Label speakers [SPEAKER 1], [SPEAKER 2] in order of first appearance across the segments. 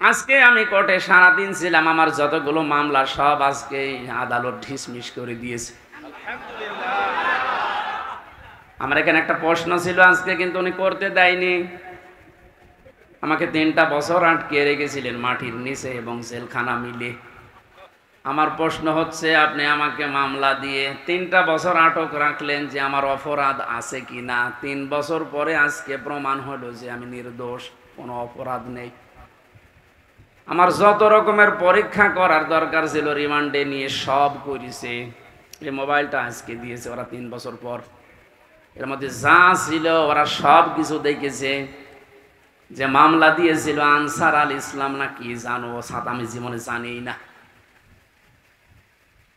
[SPEAKER 1] আজকে আমি কোর্টে সারাদিন ছিলাম, আমার যতগুলো মামলা সব আজকে আদালত ডিসমিস করে দিয়েছে। আমার এখানে একটা প্রশ্ন ছিল আজকে, কিন্তু উনি করতে দেয়নি। আমাকে 3টা বছর আটকে রেখেছিলেন মাটির নিচে এবং জেলখানা মিলে। আমার প্রশ্ন হচ্ছে, আপনি আমাকে মামলা দিয়ে 3টা বছর আটক রাখলেন, যে আমার অপরাধ আছে কি না। 3 বছর পরে আজকে প্রমাণ হলো যে আমি নির্দোষ, কোনো অপরাধ নেই। আমার যত রকমের পরীক্ষা করার দরকার ছিল রিমান্ডে নিয়ে সব করেছে। এই মোবাইলটা আজকে দিয়েছে ওরা 3 বছর পর। এর মধ্যে যা ছিল ওরা সব কিছু দেখেছে। যে মামলা দিয়েছিল আনসার আল ইসলাম না কি জানো, সাথে আমি জীবনে জানিই না।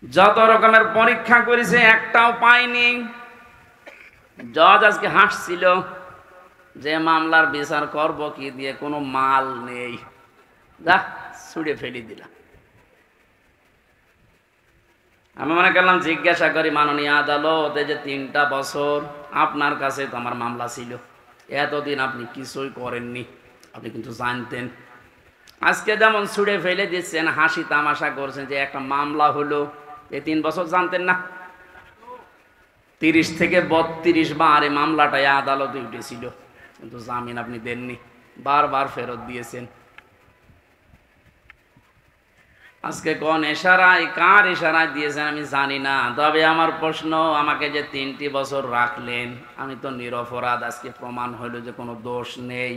[SPEAKER 1] যত রকমের পরীক্ষা করেছে একটাও পাইনি। জজ আজকে হাসছিল যে মামলার বিচার করব কি দিয়ে, কোনো মাল নেই, যা ছুড়ে ফেলে দিলাম। আমি মনে করলাম জিজ্ঞাসা করি, মাননীয় আদালত, যে 3টা বছর আপনার কাছে তো আমার মামলা ছিল, এতদিন আপনি কিছুই করেননি, আপনি কিন্তু জানতেন। আজকে যেমন ছুড়ে ফেলে দিচ্ছেন, হাসি তামাশা করছেন যে একটা মামলা হলো, এই 3 বছর জানতেন না? 30 থেকে 32 বার এই মামলাটাই আদালতে উঠেছিল, কিন্তু জামিন আপনি দেননি, বারবার ফেরত দিয়েছেন। আজকে কোন ইশারায়, কার ইশারায় দিয়েছেন আমি জানি না। তবে আমার প্রশ্ন, আমাকে যে 3টি বছর রাখলেন, আমি তো নিরপরাধ, আজকে প্রমাণ হলো যে কোনো দোষ নেই।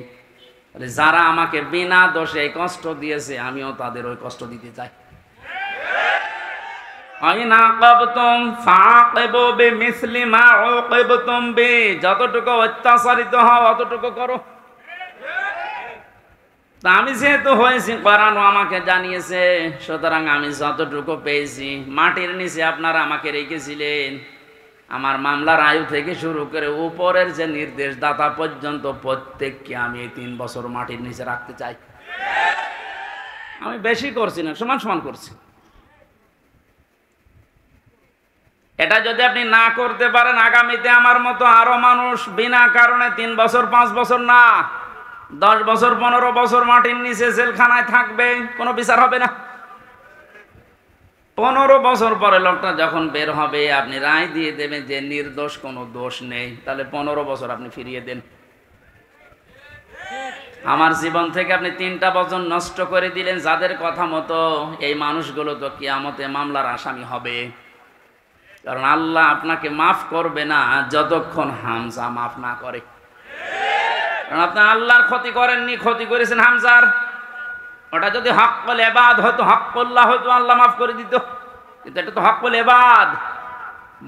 [SPEAKER 1] যারা আমাকে বিনা দোষে এই কষ্ট দিয়েছে, আমিও তাদের ওই কষ্ট দিতে চাই। যতটুকু অত্যাচারিত হও অতটুকু করো। তা আমি যেহেতু হয়েছি, করানো আমাকে জানিয়েছে, সুতরাং আমি যতটুকু পেয়েছি। মাটির নিচে আপনারা আমাকে রেখেছিলেন, আমার মামলার আয়ু থেকে শুরু করে উপরের যে নির্দেশদাতা পর্যন্ত প্রত্যেককে আমি এই 3 বছর মাটির নিচে রাখতে চাই। আমি বেশি করছি না, সমান সমান করছি। এটা যদি আপনি না করতে পারেন, আগামীতে আমার মতো আরো মানুষ বিনা কারণে 3 বছর 5 বছর না 10 বছর 15 বছর মাটির নিচে জেলখানায় থাকবে, কোনো বিচার হবে না। 15 বছর পরে লোকটা যখন বের হবে, আপনি রায় দিয়ে দেবেন যে নির্দোষ, কোনো দোষ নেই, তাহলে 15 বছর আপনি ফিরিয়ে দেন। আমার জীবন থেকে আপনি 3টা বছর নষ্ট করে দিলেন, যাদের কথা মতো এই মানুষগুলো তো কিয়ামতে মামলার আসামি হবে। কারণ আল্লাহ আপনাকে মাফ করবে না যতক্ষণ হামজা মাফ না করে। কারণ আপনি আল্লাহর ক্ষতি করেননি, ক্ষতি করেছেন হামজার। ওটা যদি হক্কুল ইবাদ হতো, হক্কুল্লাহ হতো, আল্লাহ মাফ করে দিত। কিন্তু এটা তো হক্কুল ইবাদ,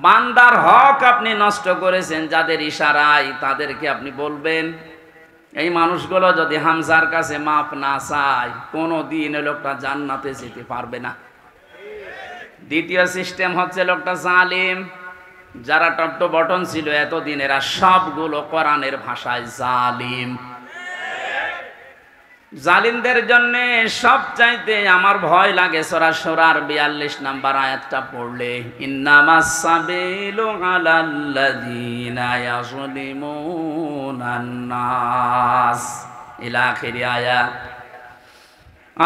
[SPEAKER 1] বান্দার হক আপনি নষ্ট করেছেন। যাদের ইশারায় তাদেরকে আপনি বলবেন। এই মানুষগুলো যদি হামজার কাছে মাফ না চায়, কোনো দিন লোকটা জান্নাতে যেতে পারবে না। দ্বিতীয় সিস্টেম হচ্ছে লোকটা জালিম। যারা টপ টু বটন ছিল এতদিন, এরা সবগুলো কোরআনের ভাষায় জালিম। জালিমদের জন্য সবচাইতে আমার ভয় লাগে সূরা শুরার 42 নম্বর আয়াতটা পড়লে, ইন্নামাস সাবিলু আলাল্লাযীনা ইয়াযলিমুনান নাস ইলা আখিরি আয়াত।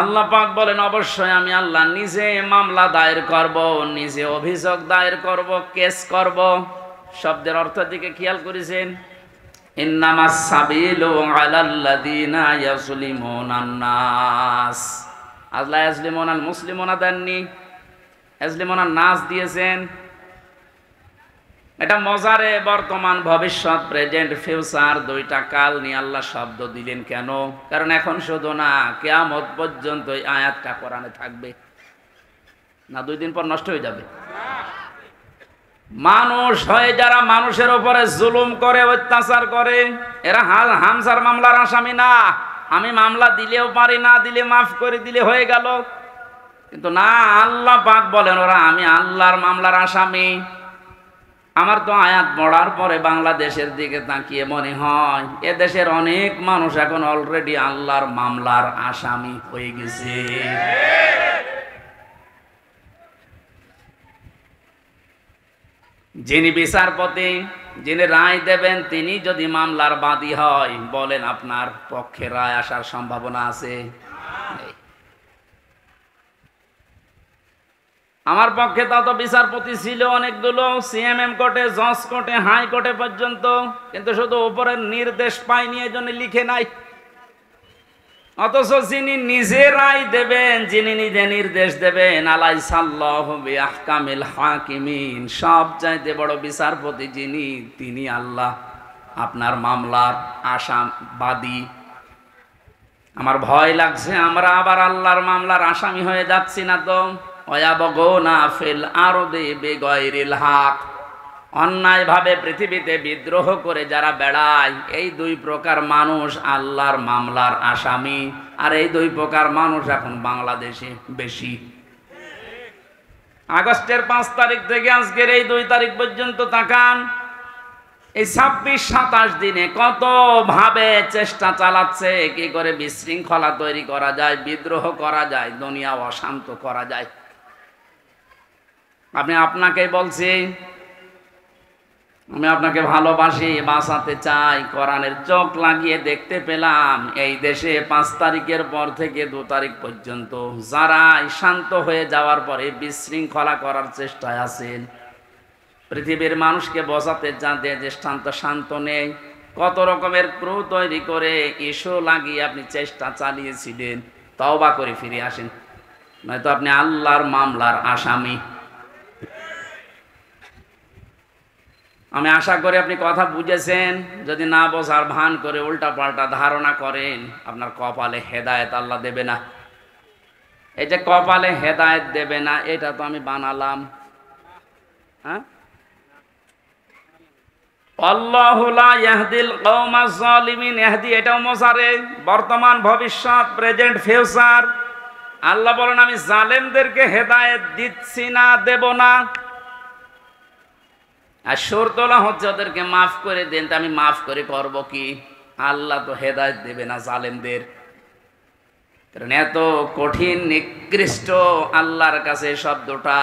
[SPEAKER 1] আল্লাহ পাক বলেন, অবশ্যই আমি আল্লাহ নিজে মামলা দায়ের করব, নিজে অভিযোগ দায়ের করব, কেস করব। শব্দের অর্থ দিকে খেয়াল করেছেন? ইন্নামাস সাবিলু আলাল্লাযীনা ইয়াযলিমুনান নাস। আল্লাহ ইয়াযলিমুনাল মুসলিমুনা দেননি, ইয়াযলিমুনান নাস দিয়েছেন। এটা মজারে বর্তমান, ভবিষ্যৎ, প্রেজেন্ট, ফিউচার, 2টা কাল নিয়ে আল্লাহ শব্দ দিলেন কেন? কারণ এখন শুধু না, কিয়ামত পর্যন্ত এই আয়াতটা কোরআনে থাকবে না। 2 দিন পর নষ্ট হয়ে যাবে। মানুষ হয়ে যারা মানুষের উপরে জুলুম করে, অত্যাচার করে, এরা হামজার মামলার আসামি না। আমি মামলা দিলেও পারি, না দিলে মাফ করে দিলে হয়ে গেল। কিন্তু না, আল্লাহ পাক বলেন ওরা আমি আল্লাহর মামলার আসামি। আমার তো আয়াত পড়ার পরে বাংলাদেশের দিকে তাকিয়ে মনে হয় এ দেশের অনেক মানুষ এখন অলরেডি আল্লাহর মামলার আসামি হয়ে গেছে। যিনি বিচারপতি, যিনি রায় দেবেন, তিনি যদি মামলার বাদী হয়, বলেন আপনার পক্ষে রায় আসার সম্ভাবনা আছে? আমার পক্ষে তত বিচারপতি ছিল অনেকগুলো, সিএমএম কোর্টে, জজ কোর্টে, হাইকোর্টে পর্যন্ত, কিন্তু শুধু উপরের নির্দেশ পাইনি, এজন্য লিখে নাই। অথচ যিনি নিজে রায় দেবেন, যিনি নিজে নির্দেশ দেবেন, আলাইসাল্লাহু বিআহকামিল হাকিমিন, সব চাইতে বড় বিচারপতি যিনি, তিনি আল্লাহ। আপনার মামলার আসামবাদী। আমার ভয় লাগছে আমরা আবার আল্লাহর মামলার আসামি হয়ে যাচ্ছি না তো। ওয়ায়াবগুনা ফিল আরদি বিগাইরিল হক, অন্যায়ভাবে পৃথিবীতে বিদ্রোহ করে যারা বেড়ায়, এই দুই প্রকার মানুষ আল্লাহর মামলার আসামি। আর এই দুই প্রকার মানুষ এখন বাংলাদেশে বেশি। আগস্টের 5 তারিখ থেকে আজকের এই 2 তারিখ পর্যন্ত তাকান, এই 26-27 দিনে কত ভাবে চেষ্টা চালাচ্ছে কি করে বিশৃঙ্খলা তৈরি করা যায়, বিদ্রোহ করা যায়, দুনিয়া অশান্ত করা যায়। আপনাকেই বলছি, আমি আপনাকে ভালোবাসি, বাঁচাতে চাই। কোরআনের চোখ লাগিয়ে দেখতে পেলাম এই দেশে 5 তারিখের পর থেকে 2 তারিখ পর্যন্ত যারা শান্ত হয়ে যাওয়ার পরে বিশৃঙ্খলা করার চেষ্টায় আছেন, পৃথিবীর মানুষকে বোঝাতে চান যে শান্ত নেই, কত রকমের ক্রু তৈরি করে ইস্যু লাগিয়ে আপনি চেষ্টা চালিয়েছিলেন। তওবা করে ফিরে আসেন, নয়তো আপনি আল্লাহর মামলার আসামি। আমি আশা করি আপনি কথা বুঝেছেন। যদি না বোঝার ভান করে উল্টা পাল্টা ধারণা করেন, আপনার কপালে হেদায়েত আল্লাহ দেবে না। এই যে কপালে হেদায়েত দেবে না, এটা তো আমি বানালাম। হ্যাঁ, আল্লাহু লা ইয়াহদিল কওমাজ জালিমিন, ইহদি এটাও মোসারে, বর্তমান, ভবিষ্যৎ, প্রেজেন্ট, ফিউচার। আল্লাহ বলেন আমি জালেমদেরকে হেদায়েত দিচ্ছি না, দেব না। আর সুর তোলা হচ্ছে ওদেরকে মাফ করে দেন, তা আমি মাফ করে করব কি? আল্লাহ তো হেদায়েত দেবে না জালেমদের। কারণ এত কঠিন নিকৃষ্ট আল্লাহর কাছে শব্দটা।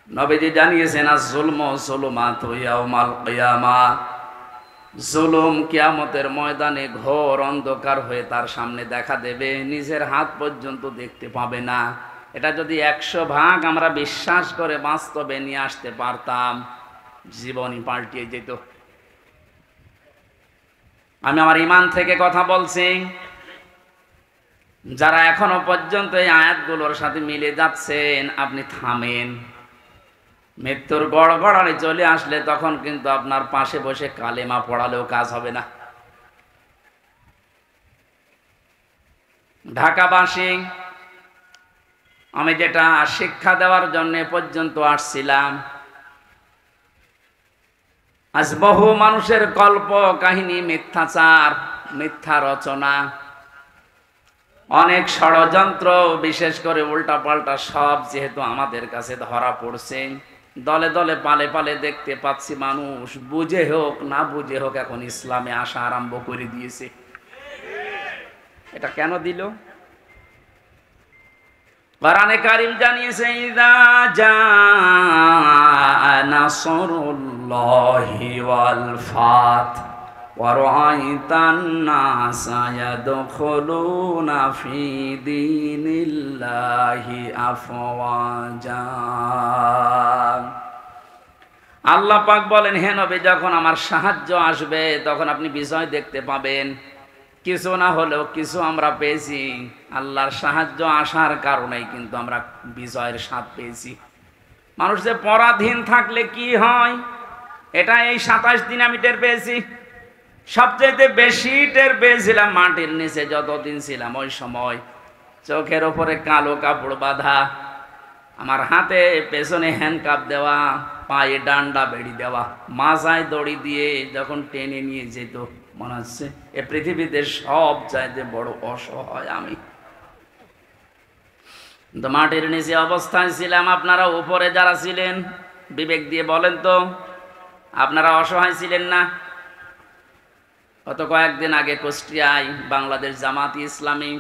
[SPEAKER 1] নবীজি জানিয়েছেন আয-যুলমু যুলুমাতু ইয়াউমাল কিয়ামা, জুলুম কিয়ামতের ময়দানে ঘোর অন্ধকার হয়ে তার সামনে দেখা দেবে, নিজের হাত পর্যন্ত দেখতে পাবে না। এটা যদি 100 ভাগ আমরা বিশ্বাস করে বাস্তবে নিয়ে আসতে পারতাম, জীবনই পাল্টিয়ে যেত। আমি আমার ঈমান থেকে কথা বলছি। যারা এখনো পর্যন্ত এই আয়াতগুলোর সাথে মিলে যাচ্ছেন, আপনি থামেন। মৃত্যুর গড়গড়ানি চলে আসলে তখন কিন্তু আপনার পাশে বসে কালেমা পড়ালেও কাজ হবে না। ঢাকাবাসী, আমি যেটা শিক্ষা দেওয়ার জন্য পর্যন্ত আসছিলাম, আজ বহু মানুষের কল্প কাহিনী, মিথ্যাচার, মিথ্যা রচনা, অনেক ষড়যন্ত্র, বিশেষ করে উল্টাপাল্টা সব যেহেতু আমাদের কাছে ধরা পড়ছে, দলে দলে পালে পালে দেখতে পাচ্ছি মানুষ বুঝে হোক না বুঝে হোক এখন ইসলামে আসা আরম্ভ করে দিয়েছে। এটা কেন দিল? কোরআনে কারীম জানিয়েছে ইযা জাআ নাসরুল্লাহি ওয়াল ফাত ওয়া রাআইতান নাসা ইয়াদখুলুনা ফি দীনিল্লাহি আফওয়াজা। আল্লাহ পাক বলেন, হে নবী, যখন আমার সাহায্য আসবে তখন আপনি বিজয় দেখতে পাবেন। কিছু না হলেও কিছু আমরা পেয়েছি। আল্লাহর সাহায্য আসার কারণেই কিন্তু আমরা বিজয়ের স্বাদ পেয়েছি। মানুষ যে পরাধীন থাকলে কি হয়, এটা এই 27 দিন আমি টের পেয়েছি। সবচেয়ে বেশি টের পেয়েছিলাম মাটির নিচে যতদিন ছিলাম। ওই সময় চোখের ওপরে কালো কাপড় বাঁধা, আমার হাতে পেছনে হ্যান্ডকাপ দেওয়া, পায়ে ডান্ডা বেড়ি দেওয়া, মাথায় দড়ি দিয়ে যখন টেনে নিয়ে যেত, মনে হচ্ছে এ পৃথিবীতে সব চাইতে বড় অসহায় আমি। তো মাটির নিচে অবস্থায় ছিলাম। আপনারা উপরে যারা ছিলেন, বিবেক দিয়ে বলেন তো, আপনারা অসহায় ছিলেন না? গত কয়েকদিন আগে কুষ্টিয়ায় বাংলাদেশ জামাতি ইসলামী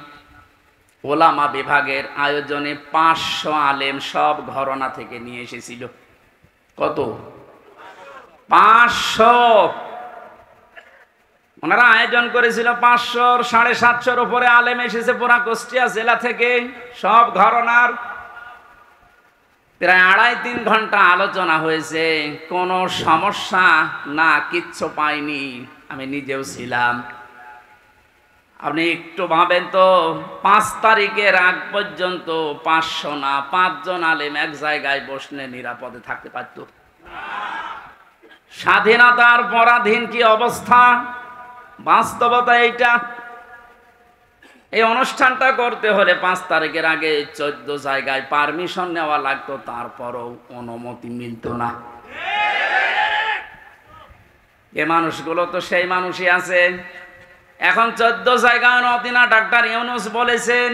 [SPEAKER 1] ওলামা বিভাগের আয়োজনে 500 আলেম সব ঘরানা থেকে নিয়ে এসেছিল। কত? 500। ওনারা আয়োজন করেছিল 500 750 উপরে আলেম এসেছে পুরা কুষ্টিয়া জেলা থেকে, সব ঘরানার। প্রায় 2.5-3 ঘন্টা আলোচনা হয়েছে, কোনো সমস্যা না, কিচ্ছু পাইনি। আমি নিজেও ছিলাম। আপনি একটু ভাবেন তো, 5 তারিখের আগ পর্যন্ত 500 না 5 জন আলেম এক জায়গায় বসলে নিরাপদে থাকতে পারত? স্বাধীনতার পরাধীন কি অবস্থা, বাস্তবতা এইটা। এই অনুষ্ঠানটা করতে হলে 5 তারিখের আগে 14 জায়গায় পারমিশন নেওয়া লাগতো, তারপরও অনুমতি মিলত না। এ মানুষগুলো তো সেই মানুষই আছে। এখন 14 জায়গায় অনুমতি না। ডাক্তার ইউনূস বলেছেন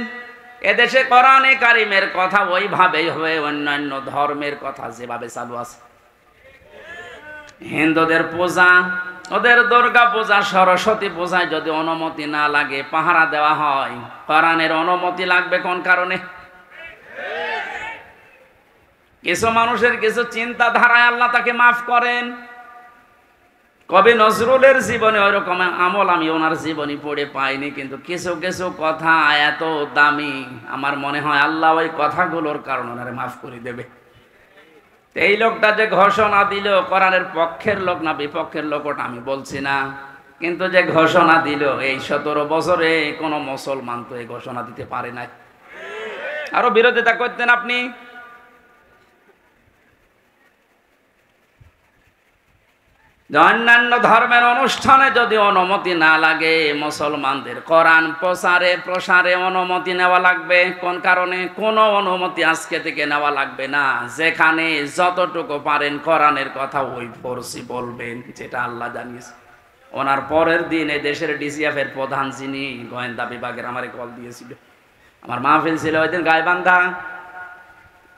[SPEAKER 1] এদেশে কোরআনে কারিমের কথা ওইভাবেই হবে, অন্যান্য ধর্মের কথা যেভাবে চালু আছে। হিন্দুদের পূজা, ওদের দুর্গা পূজা, সরস্বতী পূজায় যদি অনুমতি না লাগে, পাহারা দেওয়া হয়, কোরআনের অনুমতি লাগবে কোন কারণে? কিছু মানুষের কিছু চিন্তাধারায় আল্লাহ তাকে মাফ করেন। কবি নজরুলের জীবনে ওইরকম আমল আমি ওনার জীবনী পড়ে পাইনি, কিন্তু কিছু কিছু কথা এত দামি, আমার মনে হয় আল্লাহ ওই কথাগুলোর কারণে ওনারে মাফ করে দেবে। এই লোকটা যে ঘোষণা দিল, কোরআনের পক্ষের লোক না বিপক্ষের লোক ওটা আমি বলছি না, কিন্তু যে ঘোষণা দিল, এই 17 বছরে কোনো মুসলমান তো এই ঘোষণা দিতে পারে না। আরো বিরোধিতা করতেন আপনি। অন্যান্য ধর্মের অনুষ্ঠানে যদি অনুমতি না লাগে, মুসলমানদের কোরআন প্রসারে অনুমতি নেওয়া লাগবে। কোন কারণে? কোনো অনুমতি আজকে থেকে নেওয়া লাগবে না। যেখানে যতটুকু পারেন কোরআনের কথা ওই ফোর্সই বলবেন, যেটা আল্লাহ জানিয়েছে। ওনার পরের দিন এই দেশের ডিসিএফ এর প্রধান, যিনি গোয়েন্দা বিভাগের, আমারে কল দিয়েছিল। আমার মাহফিল ছিল ওই দিন গাইবান্ধা।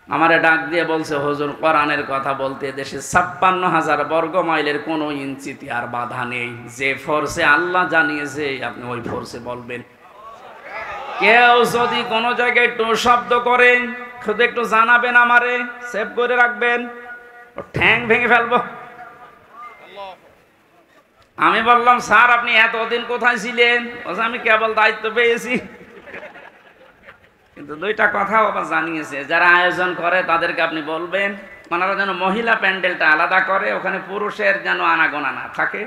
[SPEAKER 1] আমারে ডাক দিয়ে বলছে, হুজুর কোরআনের কথা বলতে দেশে 56,000 বর্গ মাইলের কোনো ইঞ্চিতে আর বাধা নেই। যে ফোর্সে আল্লাহ জানিয়েছে আপনি ওই ফোর্সে বলবেন। কেউ যদি কোনো জায়গায় একটু শব্দ করে শুধু একটু জানাবেন, আমারে সেভ করে রাখবেন, ও ঠ্যাং ভেঙে ফেলবো। আমি বললাম, স্যার আপনি এতদিন কোথায় ছিলেন? আমি কেবল দায়িত্ব পেয়েছি। কিন্তু 2টা কথা আবার জানিয়েছে, যারা আয়োজন করে তাদেরকে আপনি বলবেন ওনারা যেন মহিলা প্যান্ডেলটা আলাদা করে, ওখানে পুরুষের যেন আনাগোনা না থাকে,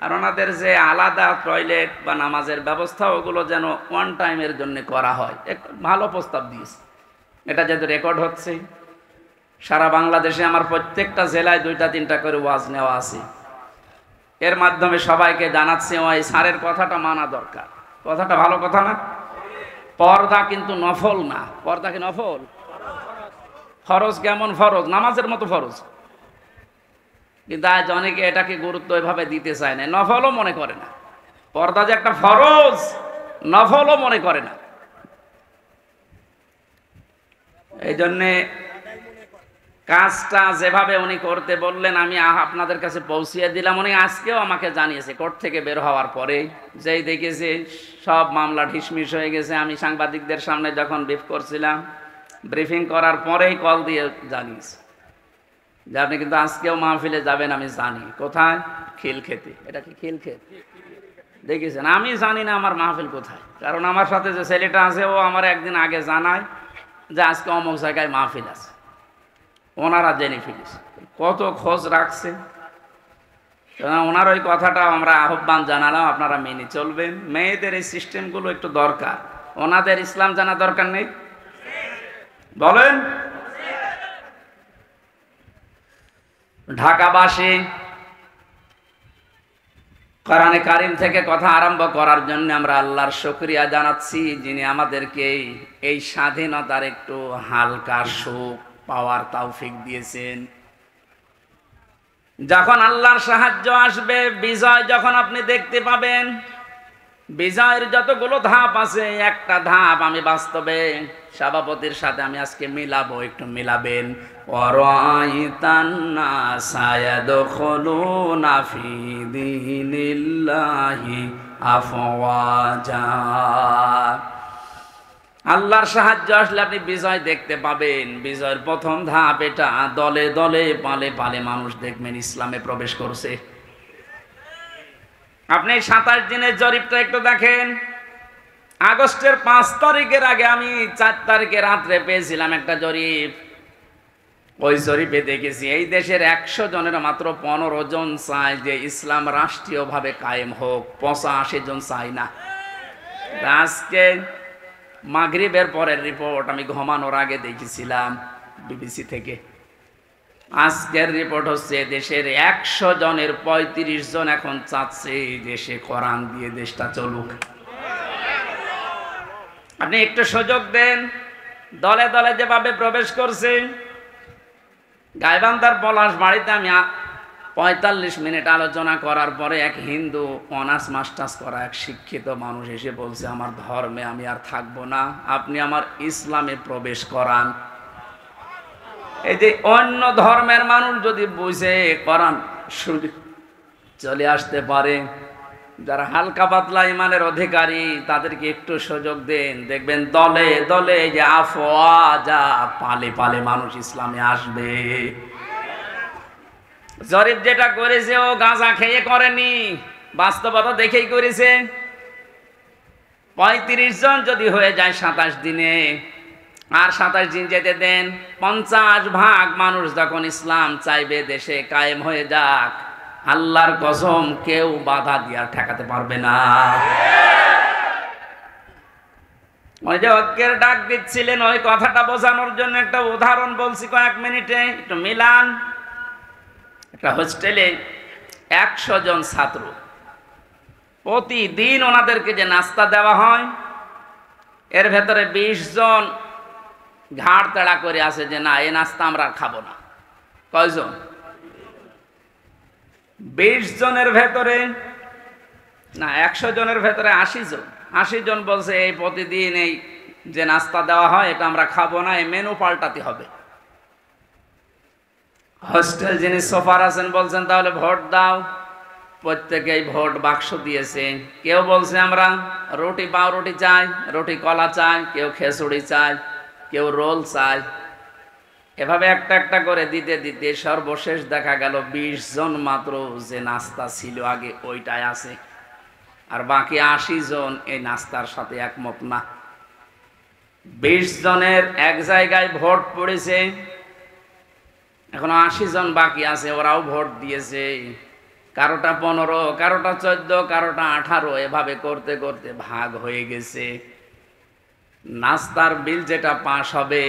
[SPEAKER 1] আর ওনাদের যে আলাদা টয়লেট বা নামাজের ব্যবস্থা, ওগুলো যেন ওয়ান টাইমের জন্য করা হয়। এক ভালো প্রস্তাব দিয়েছে। এটা যেহেতু রেকর্ড হচ্ছে, সারা বাংলাদেশে আমার প্রত্যেকটা জেলায় 2টা-3টা করে ওয়াজ নেওয়া আছে। এর মাধ্যমে সবাইকে জানাচ্ছি, ওই স্যারের কথাটা মানা দরকার। কথাটা ভালো কথা না? পর্দা কিন্তু নফল না। পর্দা কি নফল? ফরজ। কেমন ফরজ? নামাজের মতো ফরজ। কিন্তু আজ অনেকে এটাকে গুরুত্ব এভাবে দিতে চায় না, নফলও মনে করে না। পর্দা যে একটা ফরজ, নফলও মনে করে না। এই জন্যে কাজটা যেভাবে উনি করতে বললেন, আমি আপনাদের কাছে পৌঁছিয়ে দিলাম। উনি আজকেও আমাকে জানিয়েছে, কোর্ট থেকে বের হওয়ার পরে, যেই দেখেছে সব মামলা ঢিসমিস হয়ে গেছে। আমি সাংবাদিকদের সামনে যখন ব্রিফিং করার পরেই কল দিয়ে জানিয়েছে যে আপনি কিন্তু আজকেও মাহফিলে যাবেন। আমি জানি কোথায়, খিলক্ষেতে। এটা কি খিলক্ষেত? দেখেছেন, আমি জানি না আমার মাহফিল কোথায়, কারণ আমার সাথে যে ছেলেটা আছে ও আমার একদিন আগে জানায় যে আজকে অমুক জায়গায় মাহফিল আছে। ওনারা জেনে ফেলেছে, কত খোঁজ রাখছে। ওনার ওই কথাটা আমরা আহ্বান জানালাম, আপনারা মেনে চলবেন। মেয়েদের এই সিস্টেমগুলো একটু দরকার। ওনাদের ইসলাম জানা দরকার নেই? বলেন। ঢাকাবাসী কোরআনে কারিম থেকে কথা আরম্ভ করার জন্য আমরা আল্লাহর শুকরিয়া জানাচ্ছি, যিনি আমাদেরকে এই স্বাধীনতার একটু হালকা সুখ পাওয়ার তৌফিক দিয়েছেন। যখন আল্লাহর সাহায্য আসবে, বিজয় যখন আপনি দেখতে পাবেন, বিজয়ের যতগুলো ধাপ আছে, একটা ধাপ আমি বাস্তবে সভাপতির সাথে আমি আজকে মিলাবো, একটু মিলাবেন। ওয়ারাইতান নাসা ইয়াদখুলুনা ফি দীনিল্লাহি আফওয়াজা। আল্লাহর সাহায্য আসলে আপনি বিজয় দেখতে পাবেন। বিজয়ের প্রথম ধাপ এটা, দলে দলে পালে পালে মানুষ দেখবেন ইসলামে প্রবেশ করছে। আপনি 27 দিনের জরিপটা একটু দেখেন। আগস্টের 5 তারিখের আগে আমি 4 তারিখে রাত্রে পেয়েছিলাম একটা জরিপ। ওই জরিপে দেখেছি এই দেশের 100 জনের মাত্র 15 জন চায় যে ইসলাম রাষ্ট্রীয়ভাবে কায়েম হোক, 85 জন চায় না। আজকে মাগরিবের পরের রিপোর্ট আমি ঘুমানোর আগে দেখেছিলাম বিবিসি থেকে। আজকের রিপোর্ট হচ্ছে দেশের 100 জনের 35 জন এখন চাচ্ছে দেশে কোরআন দিয়ে দেশটা চলুক। আপনি একটু সুযোগ দেন। দলে দলে যেভাবে প্রবেশ করছে, গাইবান্ধার পলাশ বাড়িতে আমি 45 মিনিট আলোচনা করার পরে এক হিন্দু অনার্স মাস্টার্স করা এক শিক্ষিত মানুষ এসে বলছে, আমার ধর্মে আমি আর থাকবো না, আপনি আমার ইসলামে প্রবেশ করান। এই যে অন্য ধর্মের মানুষ যদি বুঝে কোরআন চলে আসতে পারে, যারা হালকা পাতলা ইমানের অধিকারী তাদেরকে একটু সুযোগ দেন, দেখবেন দলে দলে যে আফওয়াজা পালে পালে মানুষ ইসলামে আসবে। জরিপ যেটা করেছে ও গাঁজা খেয়ে করেনি, বাস্তবতা দেখেই করেছে। 35 জন যদি হয়ে যায় 27 দিনে, আর 27 দিন যেতে দেন, 50% মানুষ যখন ইসলাম চাইবে দেশে কায়েম হয়ে যাক, আল্লাহর কসম কেউ বাধা দিয়ে ঠেকাতে পারবে না। ওই যে ঐক্যের ডাক দিচ্ছিলেন, ওই কথাটা বোঝানোর জন্য একটা উদাহরণ বলছি কয়েক মিনিটে, একটু মিলান। একটা হোস্টেলে 100 জন ছাত্র, প্রতিদিন ওনাদেরকে যে নাস্তা দেওয়া হয়, এর ভেতরে 20 জন ঘাড় তেড়া করে আছে যে না, এই নাস্তা আমরা খাবো না। কয়জন? 20 জনের ভেতরে না, 100 জনের ভেতরে 80 জন। 80 জন বলছে এই প্রতিদিন এই যে নাস্তা দেওয়া হয় এটা আমরা খাবো না, এই মেনু পাল্টাতে হবে। হোস্টেল যিনি সোফার আছেন বলছেন তাহলে ভোট দাও। প্রত্যেকেই ভোট বাক্স দিয়েছে। কেউ বলছে আমরা রুটি পাউরুটি চাই, রুটি কলা চাই, কেউ খেসুড়ি চাই, কেউ রোল চাই। এভাবে একটা একটা করে দিতে দিতে সর্বশেষ দেখা গেল 20 জন মাত্র যে নাস্তা ছিল আগে ওইটাই আছে, আর বাকি 80 জন এই নাস্তার সাথে একমত না। 20 জনের এক জায়গায় ভোট পড়েছে, এখন 80 জন বাকি আছে, ওরাও ভোট দিয়েছে। কারোটা 15, কারোটা 14, কারোটা 18, এভাবে করতে করতে ভাগ হয়ে গেছে। নাস্তার বিল যেটা পাস হবে,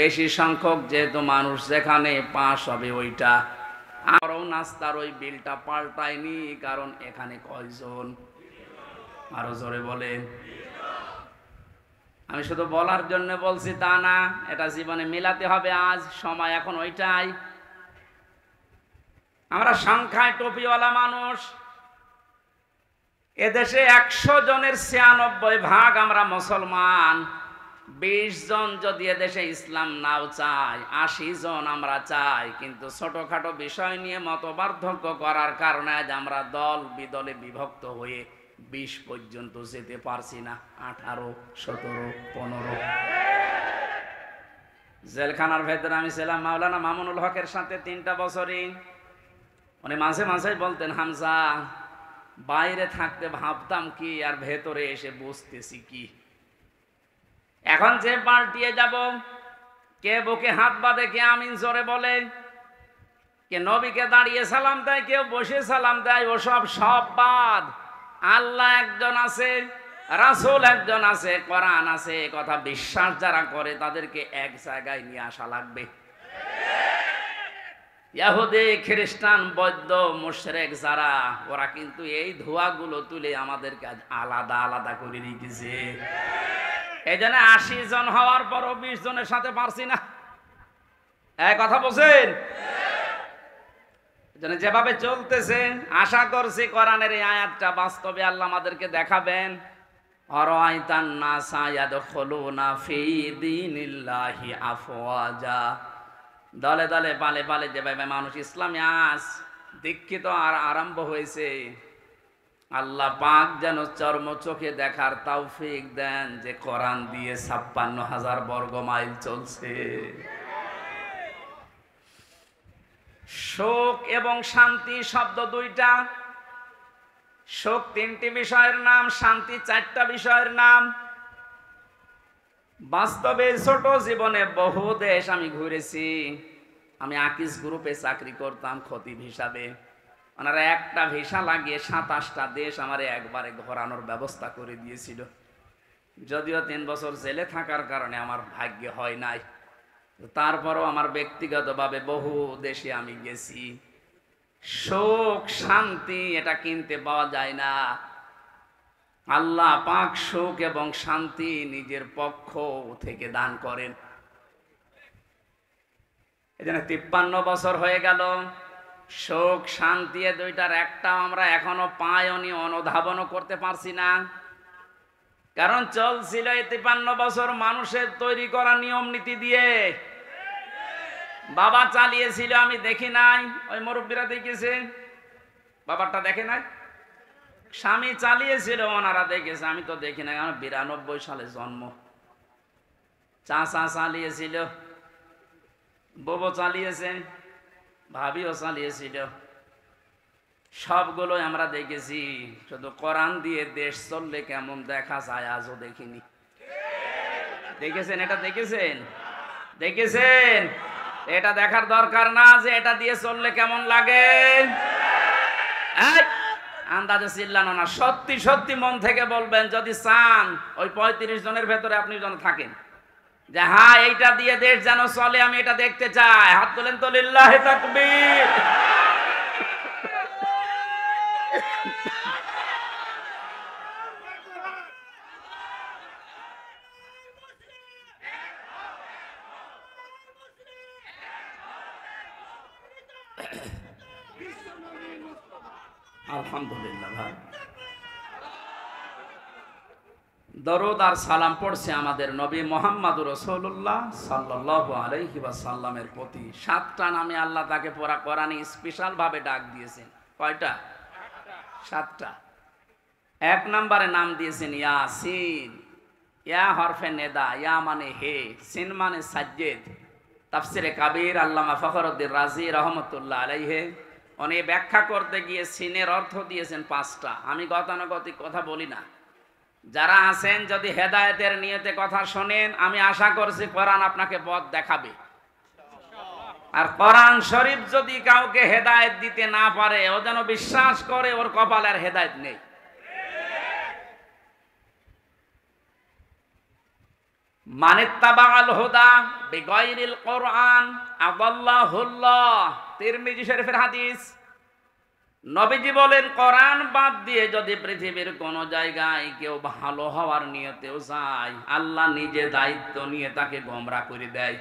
[SPEAKER 1] বেশি সংখ্যক যেহেতু মানুষ যেখানে পাস হবে ওইটা, আরও নাস্তার ওই বিলটা পাল্টায়নি, কারণ এখানে কয়জন? আরো জোরে বলেন। আমি শুধু বলার জন্য বলছি তা না, এটা জীবনে মেলাতে হবে। আজ সময় এখন ওইটাই। আমরা সংখ্যায় টুপিওয়ালা মানুষ। এদেশে 100 জনের 96% আমরা মুসলমান। 20 জন যদি এদেশে ইসলাম নাও চায়, 80 জন আমরা চাই, কিন্তু ছোটখাটো বিষয় নিয়ে মতপার্থক্য করার কারণে আজ আমরা দল বিদলে বিভক্ত হয়ে 20 পর্যন্ত যেতে পারছি না। 18, 17, 15। জেলখানার ভেতরে আমি ছিলাম মাওলানা মামুনুল হকের সাথে 3টা বছরই। উনি মাঝে মাঝে বলতেন, হামজা বাইরে থাকতে ভাবতাম কি, আর ভেতরে এসে বুঝতেছি কি। এখন যে পাল্টিয়ে যাব, কে বুকে হাত বাঁধে, কে আমিন জোরে বলে, কে নবীকে দাঁড়িয়ে সালাম দেয়, কেউ বসে সালাম দেয়, ওসব সব বাদ। আল্লাহ একজন আছে, রাসূল একজন আছে, কোরআন আছে, কথা বিশ্বাস যারা করে তাদেরকে এক জায়গায় নিয়ে আসা লাগবে। ইহুদি, খ্রিস্টান, বৌদ্ধ, মুশরিক যারা, ওরা কিন্তু এই ধোঁয়াগুলো তুলে আমাদেরকে আলাদা আলাদা করে রেখেছে। এই জন্য 80 জন হওয়ার পরও 20 জনের সাথে পারছি না। এক কথা বলছেন। যেভাবে চলতেছে, আশা করছি কোরআনের এই আয়াতটা বাস্তবে আল্লাহ আমাদেরকে দেখাবেন। আরাআইতান নাসা ইয়াদখুলুনা ফি দীনিল্লাহি আফওয়াজা। দলে দলে পালে পালে যেভাবে মানুষ ইসলামে আজ দীক্ষিত আর আরম্ভ হয়েছে, আল্লাহ পাক যেন চর্ম চোখে দেখার তৌফিক দেন যে কোরআন দিয়ে 56,000 বর্গ মাইল চলছে। সুখ এবং শান্তি শব্দ দুইটা। শোক 3টি বিষয়ের নাম, শান্তি 4টা বিষয়ের নাম। বাস্তবে ছোট জীবনে বহু দেশ আমি ঘুরেছি। আমি আকিস গ্রুপে চাকরি করতাম খতিব হিসাবে। ওনারা একটা ভিসা লাগিয়ে 27টা দেশ আমারে একবারে ঘোরানোর ব্যবস্থা করে দিয়েছিল। যদিও 3 বছর জেলে থাকার কারণে আমার ভাগ্য হয় নাই, তারপরও আমার ব্যক্তিগতভাবে বহু দেশে আমি গেছি। সুখ শান্তি এটা কিনতে পাওয়া যায় না। আল্লাহ পাক সুখ এবং শান্তি নিজের পক্ষ থেকে দান করেন। এজন্য 53 বছর হয়ে গেল, সুখ শান্তি এ দুইটার একটা আমরা এখনো পাইনি, অনুধাবনও করতে পারছি না। কারণ চলছিল এই 53 বছর মানুষের তৈরি করা নিয়ম নীতি দিয়ে। বাবা চালিয়েছিল, আমি দেখি নাই, ওই মুরব্বীরা দেখেছে। বাবারটা দেখে নাই, স্বামী চালিয়েছিল, ওনারা দেখেছে, আমি তো দেখি নাই। আমার 92 সালে জন্ম। চাচা চালিয়েছিল, বউ চালিয়েছে, ভাবিও চালিয়েছিল, সবগুলোই আমরা দেখেছি। শুধু কোরআন দিয়ে দেশ চললে কেমন দেখা যায় আজও দেখিনি। দেখেছেন? এটা দেখেছেন? দেখেছেন? এটা দেখার দরকার না যে এটা দিয়ে চললে কেমন লাগে। আন্দাজে চিল্লানো না, সত্যি সত্যি মন থেকে বলবেন যদি চান ওই 35 জনের ভেতরে আপনি যেন থাকেন যে হ্যাঁ এইটা দিয়ে দেশ যেন চলে, আমি এটা দেখতে চাই। হাত তোলেন তো, লিল্লাহি তাকবীর। আলহামদুলিল্লাহ ভাই। দরুদ আর সালাম পড়ছে আমাদের নবী মুহাম্মদুর রাসূলুল্লাহ সাল্লাল্লাহু আলাইহি ওয়াসাল্লামের প্রতি। 7টা নামে আল্লাহ তাকে পুরা কোরআনে স্পেশাল ভাবে ডাক দিয়েছেন। কয়টা? 7টা। 1 নম্বরে নাম দিয়েছেন ইয়াসিন। ইয়া হরফে নেদা, ইয়া মানে হে, সিন মানে সাজ্জেদ। তাফসিরে কাবীর আল্লামা ফখরুদ্দীন রাজি রহমতুল্লাহ আলাইহি উনি ব্যাখ্যা করতে গিয়ে সিনের অর্থ দিয়েছেন 5টা। আমি গতানুগতিক কথা বলি না। যারা আছেন যদি হেদায়েতের নিয়তে কথা শোনেন, আমি আশা করছি কোরআন আপনাকে পথ দেখাবে। আর কোরআন শরীফ যদি কাউকে হেদায়েত দিতে না পারে, ও যেন বিশ্বাস করে ওর কপালের হেদায়েত নেই। মানিত্তাবাআল হুদা বিগাইরিল কোরআন আদাল্লাহুল্লাহ। তিরমিজি শরীফের হাদিস। নবীজি বলেন কোরআন বাদ দিয়ে যদি পৃথিবীর কোন জায়গায় কেউ ভালো হওয়ার নিয়তেও যায়, আল্লাহ নিজে দায়িত্ব নিয়ে তাকে গোমরা করে দেয়।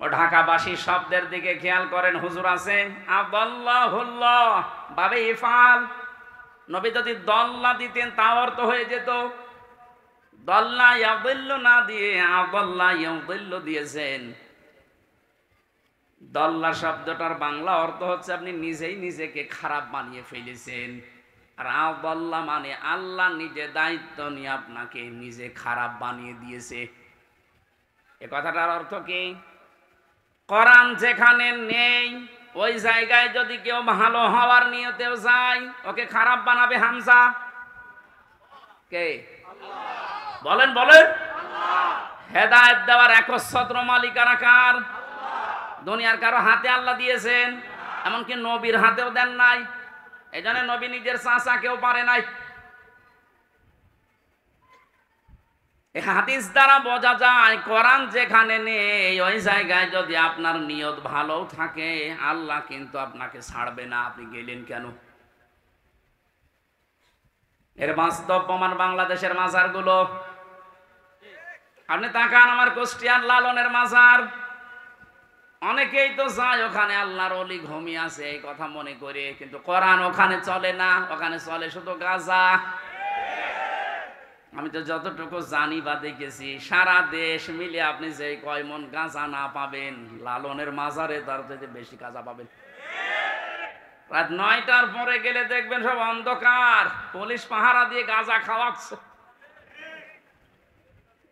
[SPEAKER 1] ও ঢাকাবাসী শব্দের দিকে খেয়াল করেন, হুজুর আছে আদাল্লাহুল্লাহ বাবে ইফাল। নবী যদি দল্লা দিতেন তাও অর্থ হয়ে যেত। দল্লা ইয়াদিল্লু না দিয়ে আদাল্লা ইয়াদিল্লু দিয়েছেন। দল্লা শব্দটার বাংলা অর্থ হচ্ছে আপনি নিজেই নিজেকে খারাপ বানিয়ে ফেলেছেন। আর আদাল্লা মানে আল্লাহ নিজে দায়িত্ব নিয়ে আপনাকে নিজে খারাপ বানিয়ে দিয়েছে। এ কথাটার অর্থ কি? কোরআন যেখানে নেই ওই জায়গায় যদি কেউ ভালো হওয়ার নিয়তেও যায়, ওকে খারাপ বানাবে হামজা কে? বলেন বলেন। হেদায়েত দেওয়ার একচ্ছত্র মালিকানা কার? দুনিয়ার কারো হাতে আল্লাহ দিয়েছেন, এমনকি নবীর হাতেও দেন নাই। এই জন্য নবী নিজের চাচা কেউ পারে নাই। এই হাদিস দ্বারা বোঝা যায় কোরআন যেখানে নেই ওই জায়গায় যদি আপনার নিয়ত ভালো থাকে, আল্লাহ কিন্তু আপনাকে ছাড়বে না। আপনি গেলেন কেন? এর বাস্তব প্রমাণ বাংলাদেশের মাজারগুলো। আপনি তাকান, আমার কুষ্টিয়ার লালনের মাজার। অনেকেই তো যায় ওখানে আল্লাহর ওলি ঘুমিয়ে আছে এই কথা মনে করে, কিন্তু কোরআন ওখানে চলে না, ওখানে চলে শুধু গাঁজা। আমি তো যতটুকু জানি বা দেখেছি, সারা দেশ মিলে আপনি যে কয় মন গাঁজা না পাবেন, লালনের মাজারে তার থেকে বেশি গাঁজা পাবেন। রাত 9টার পরে গেলে দেখবেন সব অন্ধকার, পুলিশ পাহারা দিয়ে গাঁজা খাওয়াচ্ছে।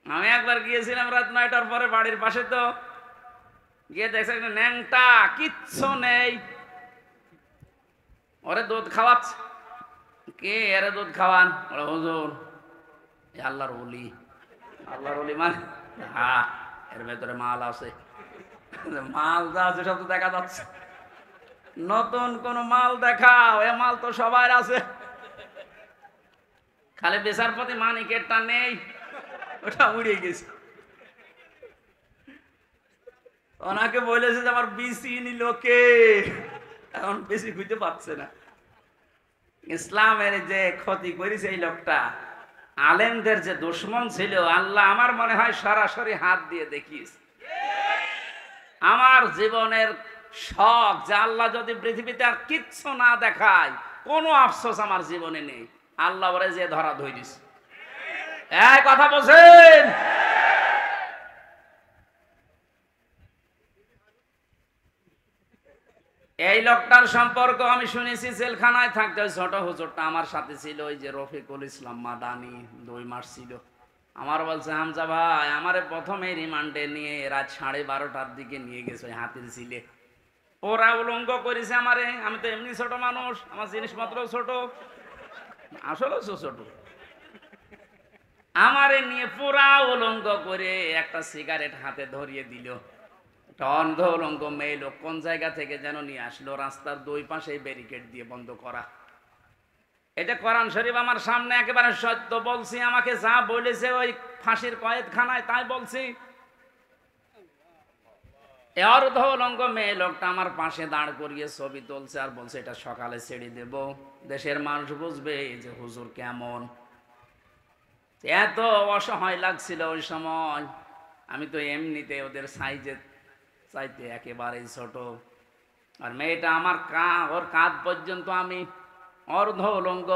[SPEAKER 1] আমি একবার গিয়েছিলাম রাত 9টার পরে বাড়ির পাশে, তো গিয়ে দেখছে ন্যাংটা, কিচ্ছু নেই, ওরে দুধ খাওয়াচ্ছে। কে এর দুধ খাওয়ান? বলে হুজুর আল্লাহর ওলি। আল্লাহর ওলি মানে? হ্যাঁ, এর ভেতরে মাল আছে। মাল যা আছে সব তো দেখা যাচ্ছে। নতুন কোন মাল দেখাও, এ মাল তো সবার আছে, খালি বিচারপতি মানিকেরটা নেই, ওটা উড়ে গেছে। ওনাকে বলেছে যে আমার বিসি নিল কে, এখন বেশি খুঁজতে পারছে না। ইসলামের যে ক্ষতি করেছে এই লোকটা, আলেমদের যে দুশ্মন ছিল, আল্লাহ আমার মনে হয় সরাসরি হাত দিয়ে দেখিস। আমার জীবনের শখ যে আল্লাহ যদি পৃথিবীতে আর কিচ্ছু না দেখায়, কোনো আফসোস আমার জীবনে নেই, আল্লাহ বলে যে ধরা ধরে দিস। এই কথা বলছেন? এই লোকটার সম্পর্ক আমি শুনেছি জেলখানায় থাকতে, ওই ছোট হুজুরটা আমার সাথে ছিল, ওই যে রফিকুল ইসলাম মাদানি, 2 মাস ছিল। আমার বলছে হামজা ভাই আমারে প্রথমে রিমান্ডে নিয়ে রাত 12:30টার দিকে নিয়ে গেছে ওই হাতির ঝিলে। ওরা উলঙ্গ করেছে আমারে, আমি তো এমনি ছোট মানুষ, আমার জিনিসপত্র ছোট, আসলে ছোট। আমারে নিয়ে পুরা উলঙ্গ করে একটা সিগারেট হাতে ধরিয়ে দিল। একটা অন্ধ উলঙ্গ মেয়ে লোক কোন জায়গা থেকে যেন নিয়ে আসলো, রাস্তার 2 পাশে ব্যারিকেড দিয়ে বন্ধ করা। এটা কোরআন শরীফ আমার সামনে, একেবারে সত্য বলছি, আমাকে যা বলেছে ওই ফাঁসির কয়েদখানায় তাই বলছি। অর্ধ উলঙ্গ মেয়ে লোকটা আমার পাশে দাঁড় করিয়ে ছবি তুলছে আর বলছে এটা সকালে ছেড়ে দেব, দেশের মানুষ বুঝবে যে হুজুর কেমন। এত অসহায় লাগছিল ওই সময়, আমি তো এমনিতে ওদের সাইজে চাইতে একেবারেই ছোট, আর মেয়েটা আমার ওর কাঁধ পর্যন্ত, আমি অর্ধ উলঙ্গ,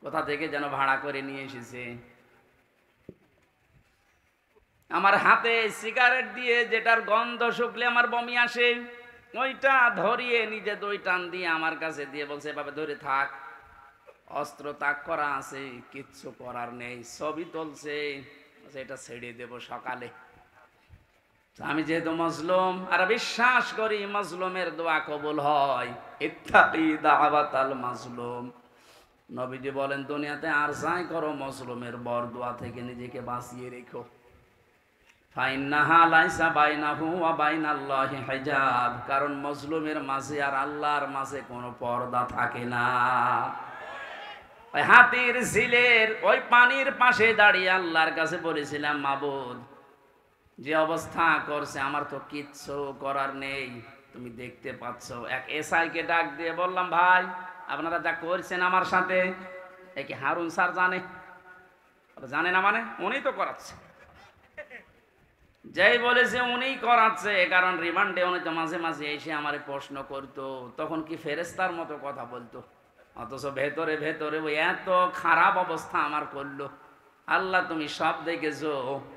[SPEAKER 1] কোথা থেকে যেন ভাড়া করে নিয়ে এসেছে। আমার হাতে সিগারেট দিয়ে, যেটার গন্ধ শুকলে আমার বমি আসে, ওইটা ধরিয়ে নিজে 2 টান দিয়ে আমার কাছে দিয়ে বলছে এভাবে ধরে থাক, অস্ত্র তাক করা আছে, কিচ্ছু করার নেই। ছবি তুলছে, এটা ছেড়ে দেব সকালে। আমি যেহেতু মজলুম আর বিশ্বাস করি মজলুমের দোয়া কবুল হয়, ইত্তাকি দাওয়াতাল মাজলুম। নবীজি বলেন দুনিয়াতে আর যাই করো মজলুমের বরদোয়া থেকে নিজেকে বাঁচিয়ে রেখো। ফাইন্নাহা লাইসা বাইনাহু ওয়া বাইনাল্লাহি হিজাব, কারণ মজলুমের মাঝে আর আল্লাহর মাঝে কোনো পর্দা থাকে না। ওই হাতির ঝিলের ওই পানির পাশে দাঁড়িয়ে আল্লাহর কাছে বলেছিলাম মাবুদ, যে অবস্থা করছে আমার তো কিচ্ছু করার নেই, তুমি দেখতে পাচ্ছ। এক এসআইকে ডাক দিয়ে বললাম ভাই আপনারা যা করছেন আমার সাথে, কি হারুন স্যার জানে? জানে না মানে? উনি তো করাচ্ছে। যেই বলেছে উনিই করাচ্ছে, কারণ রিমান্ডে উনি তো মাঝে মাঝে এসে আমারে প্রশ্ন করতো, তখন কি ফেরেশতার মতো কথা বলতো, অথচ ভেতরে ভেতরে ওই এত খারাপ অবস্থা আমার করলো। আল্লাহ তুমি সব দেখেছো,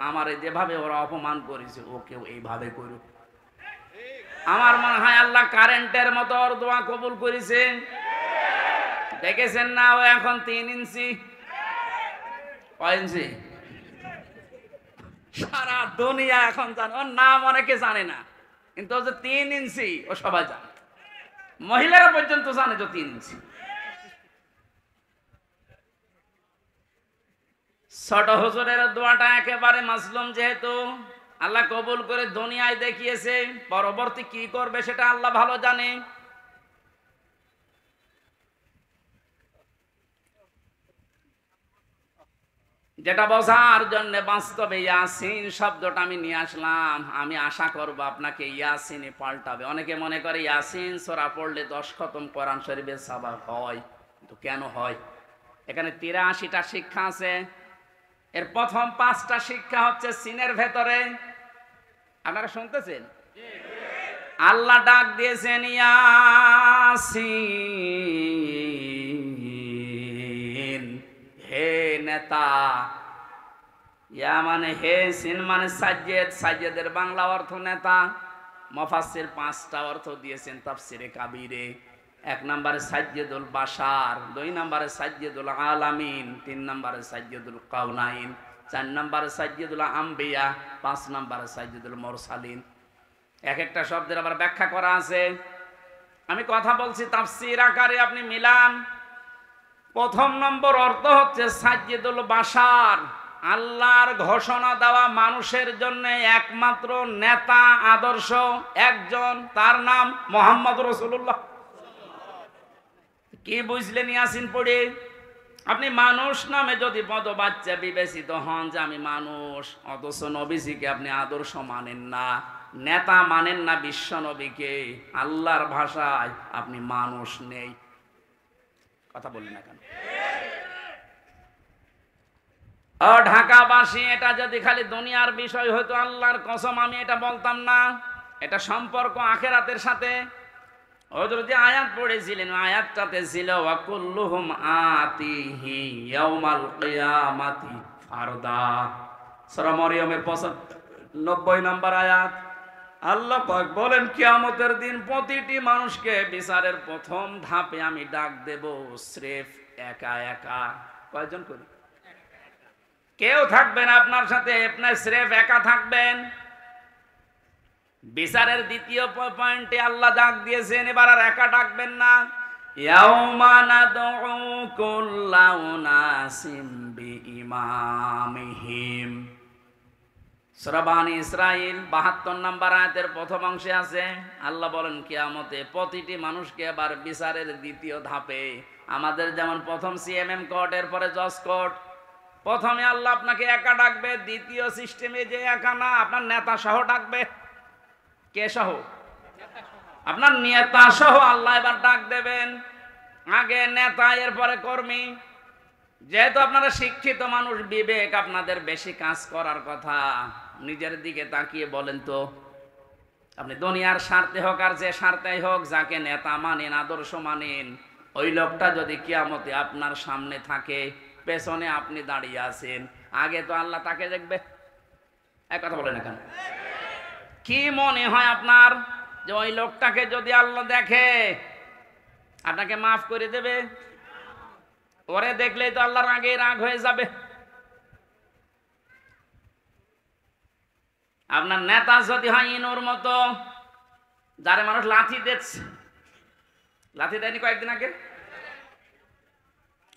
[SPEAKER 1] আমারে যেভাবে ওরা অপমান করেছে ওকেও এইভাবে করো। আমার মনে হয় আল্লাহ কারেন্টের মতো ওর দোয়া কবুল করেছে। দেখেছেন না, ও এখন 3 ইঞ্চি। কয় ইঞ্চি? সারা দুনিয়া এখন জানে, ওর নাম অনেকে জানে না, কিন্তু ও যে 3 ইঞ্চি ও সবাই জানে, মহিলারা পর্যন্ত জানে যে 3 ইঞ্চি। ছোট হুজুরের দোয়াটা একেবারে মাজলুম, যেহেতু আল্লাহ কবুল করে দুনিয়ায় দেখিয়েছে, পরবর্তী কি করবে সেটা আল্লাহ ভালো জানে। যেটা বোঝার জন্য বাস্তবে ইয়াসিন শব্দটা আমি নিয়ে আসলাম, আমি আশা করব আপনাকে ইয়াসিনে পাল্টাবে। অনেকে মনে করে ইয়াসিন সূরা পড়লে 10 খতম কোরআন শরীফের সওয়াব হয়, কিন্তু কেন হয়? এখানে 83টা শিক্ষা আছে। এর প্রথম 5টা শিক্ষা হচ্ছে সিনের ভেতরে। আপনারা শুনতেছেন? আল্লাহ ডাক দিয়েছেন ইয়াসিন, হে নেতা। ইয়া মানে হে, সিন মানে সাজ্জেদ, সাজ্জেদের বাংলা অর্থ নেতা। মুফাসসির 5টা অর্থ দিয়েছেন তাফসিরে কাবীরে। 1 নম্বরে সাজ্জেদুল বাশার, 2 নম্বরে সাজ্জেদুল আলামিন, 3 নম্বরে সাজ্জেদুল কাউনাইন, 4 নম্বরে সাজ্জেদুল আম্বিয়া, 5 নম্বরে সাজ্জেদুল মুরসালিন। এক একটা শব্দের আবার ব্যাখ্যা করা আছে। আমি কথা বলছি তাফসীর আকারে, আপনি মিলান। প্রথম নম্বর অর্থ হচ্ছে সাজ্জিদুল বাশার, আল্লাহর ঘোষণা দেওয়া মানুষের জন্য একমাত্র নেতা আদর্শ একজন, তার নাম মুহাম্মদ রাসূলুল্লাহ। কি বুঝলেন ইয়াসিন পড়ে? আপনি মানুষ নামে যদি পদবাচ্চা বিবেচিত হন যে আমি মানুষ, অথচ নবীজিকে আপনি আদর্শ মানেন না, নেতা মানেন না, বিশ্ব নবীকে, আল্লাহর ভাষায় আপনি মানুষ নেই। কথা বললেন না কেন? ও ঢাকাবাসী, এটা যদি খালি দুনিয়ার বিষয় হতো, আল্লাহর কসম আমি এটা বলতাম না। এটা সম্পর্ক আখিরাতের সাথে। হযরত যে আয়াত পড়েছিলেন, আয়াতটাতে ছিল ওয়া কুল্লুহুম আতিহি ইয়াউমাল কিয়ামাতি ফারদা। সূরা মরিয়মের 95 নম্বর আয়াত। আল্লাহ পাক বলেন কিয়ামতের দিন প্রতিটি মানুষকে বিচারের প্রথম ধাপে আমি ডাক দেব স্রেফ একা একা। কয়জন করি? কেউ থাকবেন আপনার সাথে, আপনি স্রেফ একা থাকবেন। বিচারের দ্বিতীয় পয়েন্টে আল্লাহ ডাক দিয়েছেন, এবার আর একা ডাকবেন না। ইয়াউমা নাদউ কুল্লা উনাসিম বিইমামিহিম। সূরা বানী ইসরাঈল 72 নম্বর আয়াতের প্রথম অংশে আছে, আল্লাহ বলেন কিয়ামতে প্রতিটি মানুষকে এবার বিচারের দ্বিতীয় ধাপে, আমাদের যেমন প্রথম সিএমএম কোর্ট, এরপরে জজ কোর্ট, প্রথমে আল্লাহ আপনাকে একা ডাকবে, দ্বিতীয় সিস্টেমে যে একা না, আপনার নেতা সহ ডাকবে। কে সহ? আপনার নেতা সহ আল্লাহ এবার ডাক দেবেন। আগে নেতা, এরপরে কর্মী। যেহেতু আপনারা শিক্ষিত মানুষ, বিবেক আপনাদের বেশি কাজ করার কথা, নিজের দিকে তাকিয়ে বলেন তো, আপনি দুনিয়ার স্বার্থে হোক আর যে স্বার্থেই হোক, যাকে নেতা মানেন, আদর্শ মানেন, ওই লোকটা যদি কিয়ামতে আপনার সামনে থাকে, পেছনে আপনি দাঁড়িয়ে আছেন, আগে তো আল্লাহ তাকে দেখবে। এক কথা বলেন না কেন? কি মনে হয় আপনার যে ওই লোকটাকে যদি আল্লাহ দেখে আপনাকে মাফ করে দেবে? ওরে দেখলেই তো আল্লাহর আগে রাগ হয়ে যাবে। আপনার নেতা যদি হয় ইনুর মতো, যারে মানুষ লাথি দিচ্ছে, লাথি দেয়নি কয়েকদিন আগে?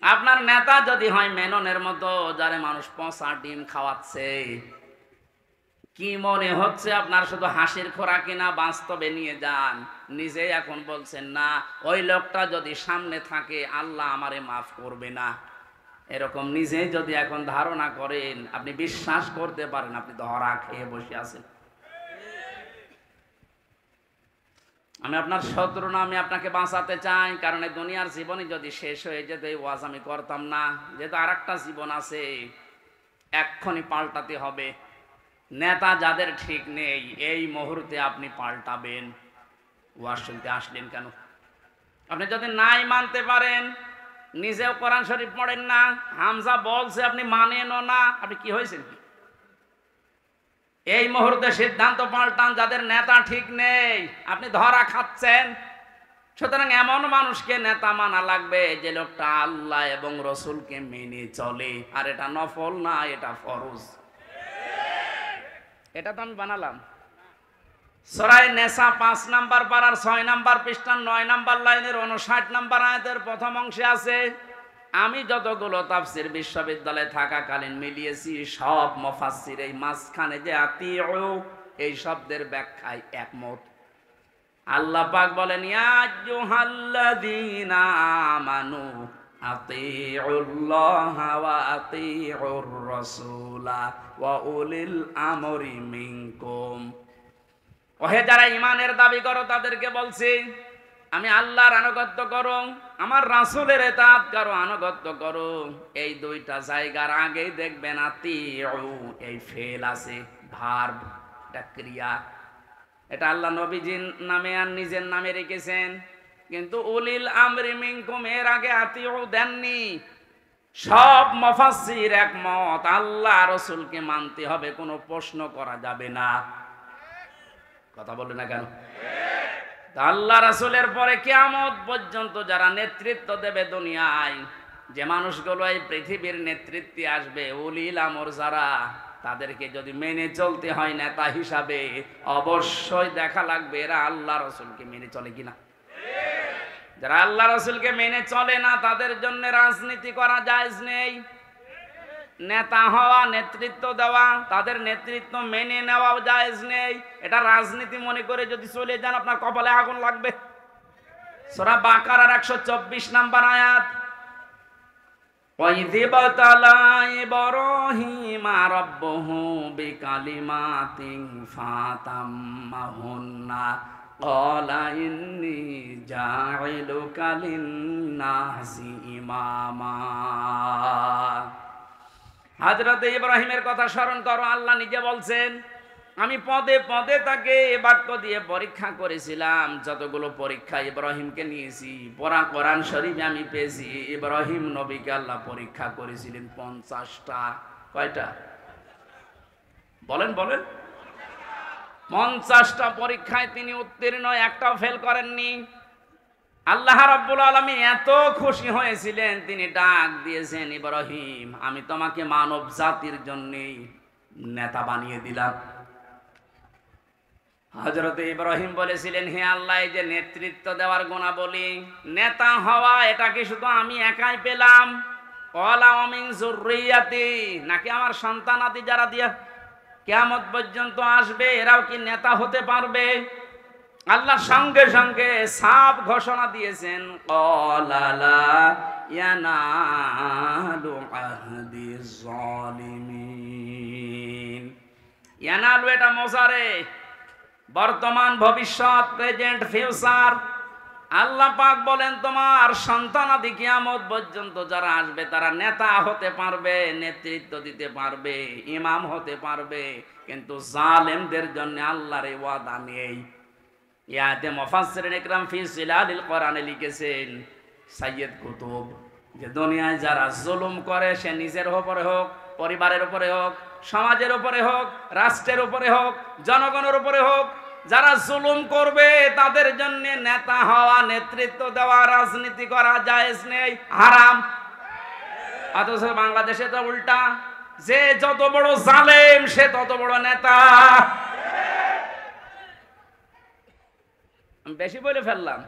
[SPEAKER 1] আপনার নেতা যদি হয় মেননের মতো, যারে মানুষ পচা ডিম খাওয়াচ্ছে, কি মনে হচ্ছে আপনার শুধু হাসির খোরাকি না, বাস্তবে নিয়ে যান। নিজেই এখন বলছেন না, ওই লোকটা যদি সামনে থাকে আল্লাহ আমারে মাফ করবে না, এরকম নিজেই যদি এখন ধারণা করেন, আপনি বিশ্বাস করতে পারেন আপনি ধরা খেয়ে বসে আছেন। আমি আপনার শত্রু না, আমি আপনাকে বাঁচাতে চাই। কারণ এই দুনিয়ার জীবনে যদি শেষ হয়ে যেত, এই ওয়াজ আমি করতাম না। যেহেতু আর একটা জীবন আছে, এক্ষুনি পাল্টাতে হবে। নেতা যাদের ঠিক নেই, এই মুহূর্তে আপনি পাল্টাবেন। ওয়াজ শুনতে আসলেন কেন? আপনি যদি নাই মানতে পারেন, নিজেও কোরআন শরীফ পড়েন না, হামজা বলছে আপনি মানেনও না, আপনি কি হয়েছেন? এই মুহূর্তে সিদ্ধান্ত পাল্টান। যাদের নেতা ঠিক নেই, আপনি ধরা খাচ্ছেন। সুতরাং এমন মানুষকে নেতা মানা লাগবে যে লোকটা আল্লাহ এবং রসুলকে মেনে চলে। আর এটা নফল না, এটা ফরজ। এটা তো আমি বানালাম। সূরা নেসা 5 নাম্বার পারার 6 নাম্বার পৃষ্ঠার 9 নাম্বার লাইনের 59 নাম্বার আয়াতের প্রথম অংশে আছে। আমি যতগুলো তাফসীর বিশ্ববিদ্যালয়ে থাকাকালীন মিলিয়েছি, সব মুফাসসির এই মাঝখানে যে আতিউ এই শব্দের ব্যাখ্যায় একমত। আল্লাহ পাক বলেন, ইয়া আইয়ুহাল্লাযীনা আমানু আতিউল্লাহা ওয়া আতিউর রাসূলা ওয়া উলিল আমরি মিনকুম। ওহে যারা ঈমানের দাবি করো, তাদেরকে বলছি আমি আল্লাহর আনুগত্য করো, আমার রাসূলের ইতাআত করো, আনুগত্য করো। এই দুইটা জায়গার আগেই দেখবেন আতিউ এই ফেল আছে, ভার্ব, এটা ক্রিয়া। এটা আল্লাহ নবীজির নামে আর নিজের নামে রেখেছেন, কিন্তু উলিল আমরি মিনকুম এর আগে আতিউ দেননি। সব মুফাসসির একমত, আল্লাহ রাসূলকে মানতে হবে, কোনো প্রশ্ন করা যাবে না। কথা বলে না কেন? আল্লাহ রাসূলের পরে কিয়ামত পর্যন্ত যারা নেতৃত্ব দেবে দুনিয়ায়, যে মানুষগুলো এই পৃথিবীর নেতৃত্বে আসবে, উলিল আমর যারা, তাদেরকে যদি মেনে চলতে হয় নেতা হিসাবে, অবশ্যই দেখা লাগবে এরা আল্লাহ রাসূলকে মেনে চলে কিনা। যারা আল্লাহ রাসূলকে মেনে চলে না তাদের জন্য রাজনীতি করা জায়েজ নেই। নেতা হওয়া, নেতৃত্ব দেওয়া, তাদের নেতৃত্ব মেনে নেওয়াও জায়েজ নেই। এটা রাজনীতি মনে করে যদি চলে যান আপনার কপালে আগুন লাগবে। সূরা বাকারার 124 নম্বর আয়াত, وَإِذِ ابْتَلَى إِبْرَاهِيمَ رَبُّهُ بِكَلِمَاتٍ فَأَتَمَّهُنَّ قَالَ إِنِّي جَاعِلُكَ لِلنَّاسِ إِمَامًا। হযরত ইব্রাহিমের কথা স্মরণ করো। আল্লাহ নিজে বলছেন, আমি পদে পদে তাকে বাক্য দিয়ে পরীক্ষা করেছিলাম। যতগুলো পরীক্ষা ইব্রাহিমকে নিয়েছি পড়া কোরআন শরীফে আমি পেয়েছি। ইব্রাহিম নবীকে আল্লাহ পরীক্ষা করেছিলেন 50টা। কয়টা বলেন বলেন? 50টা পরীক্ষায় তিনি উত্তীর্ণ, একটাও ফেল করেননি। আল্লাহ রাব্বুল আলামিন এত খুশি হয়েছিলেন, তিনি ডাক দিয়েছেন, ইব্রাহিম আমি তোমাকে মানব জাতির জন্য নেতা বানিয়ে দিলাম। হযরত ইব্রাহিম বলেছিলেন, হে আল্লাহ, এই যে নেতৃত্ব দেওয়ার গুণাবলী, নেতা হওয়া, এটা কি শুধু আমি একাই পেলাম? ওয়ালা মিন যুররিয়াতি, নাকি আমার সন্তানাদি যারা দিয়া কিয়ামত পর্যন্ত আসবে এরাও কি নেতা হতে পারবে? আল্লাহ সঙ্গে সঙ্গে সাফ ঘোষণা দিয়েছেন, ক্বালা লা ইয়ানালু আহদিজ জালিমিন। ইয়ানালু এটা মোজারে, বর্তমান, ভবিষ্যৎ, প্রেজেন্ট, ফিউচার। আল্লাহ পাক বলেন তোমার সন্তানাদি কিয়ামত পর্যন্ত যারা আসবে তারা নেতা হতে পারবে, নেতৃত্ব দিতে পারবে, ইমাম হতে পারবে, কিন্তু জালেমদের জন্য আল্লাহর এই ওয়াদা নেই। ইয়াতে মুফাসসিরিন ইকরাম ফি জিলালিল কোরআনে লিখেছেন সাইয়্যিদ কুতুব, যে দুনিয়ায় যারা জুলুম করে, সে নিজের উপরে হোক, পরিবারের উপরে হোক, সমাজের উপরে হোক, রাষ্ট্রের উপরে হোক, জনগণের উপরে হোক, যারা জুলুম করবে তাদের জন্য নেতা হওয়া, নেতৃত্ব দেওয়া, রাজনীতি করা জায়েজ নেই, হারাম। অথচ বাংলাদেশে তো উল্টা, যে যত বড় জালেম সে তত বড় নেতা। আমি বেশি বলে ফেললাম?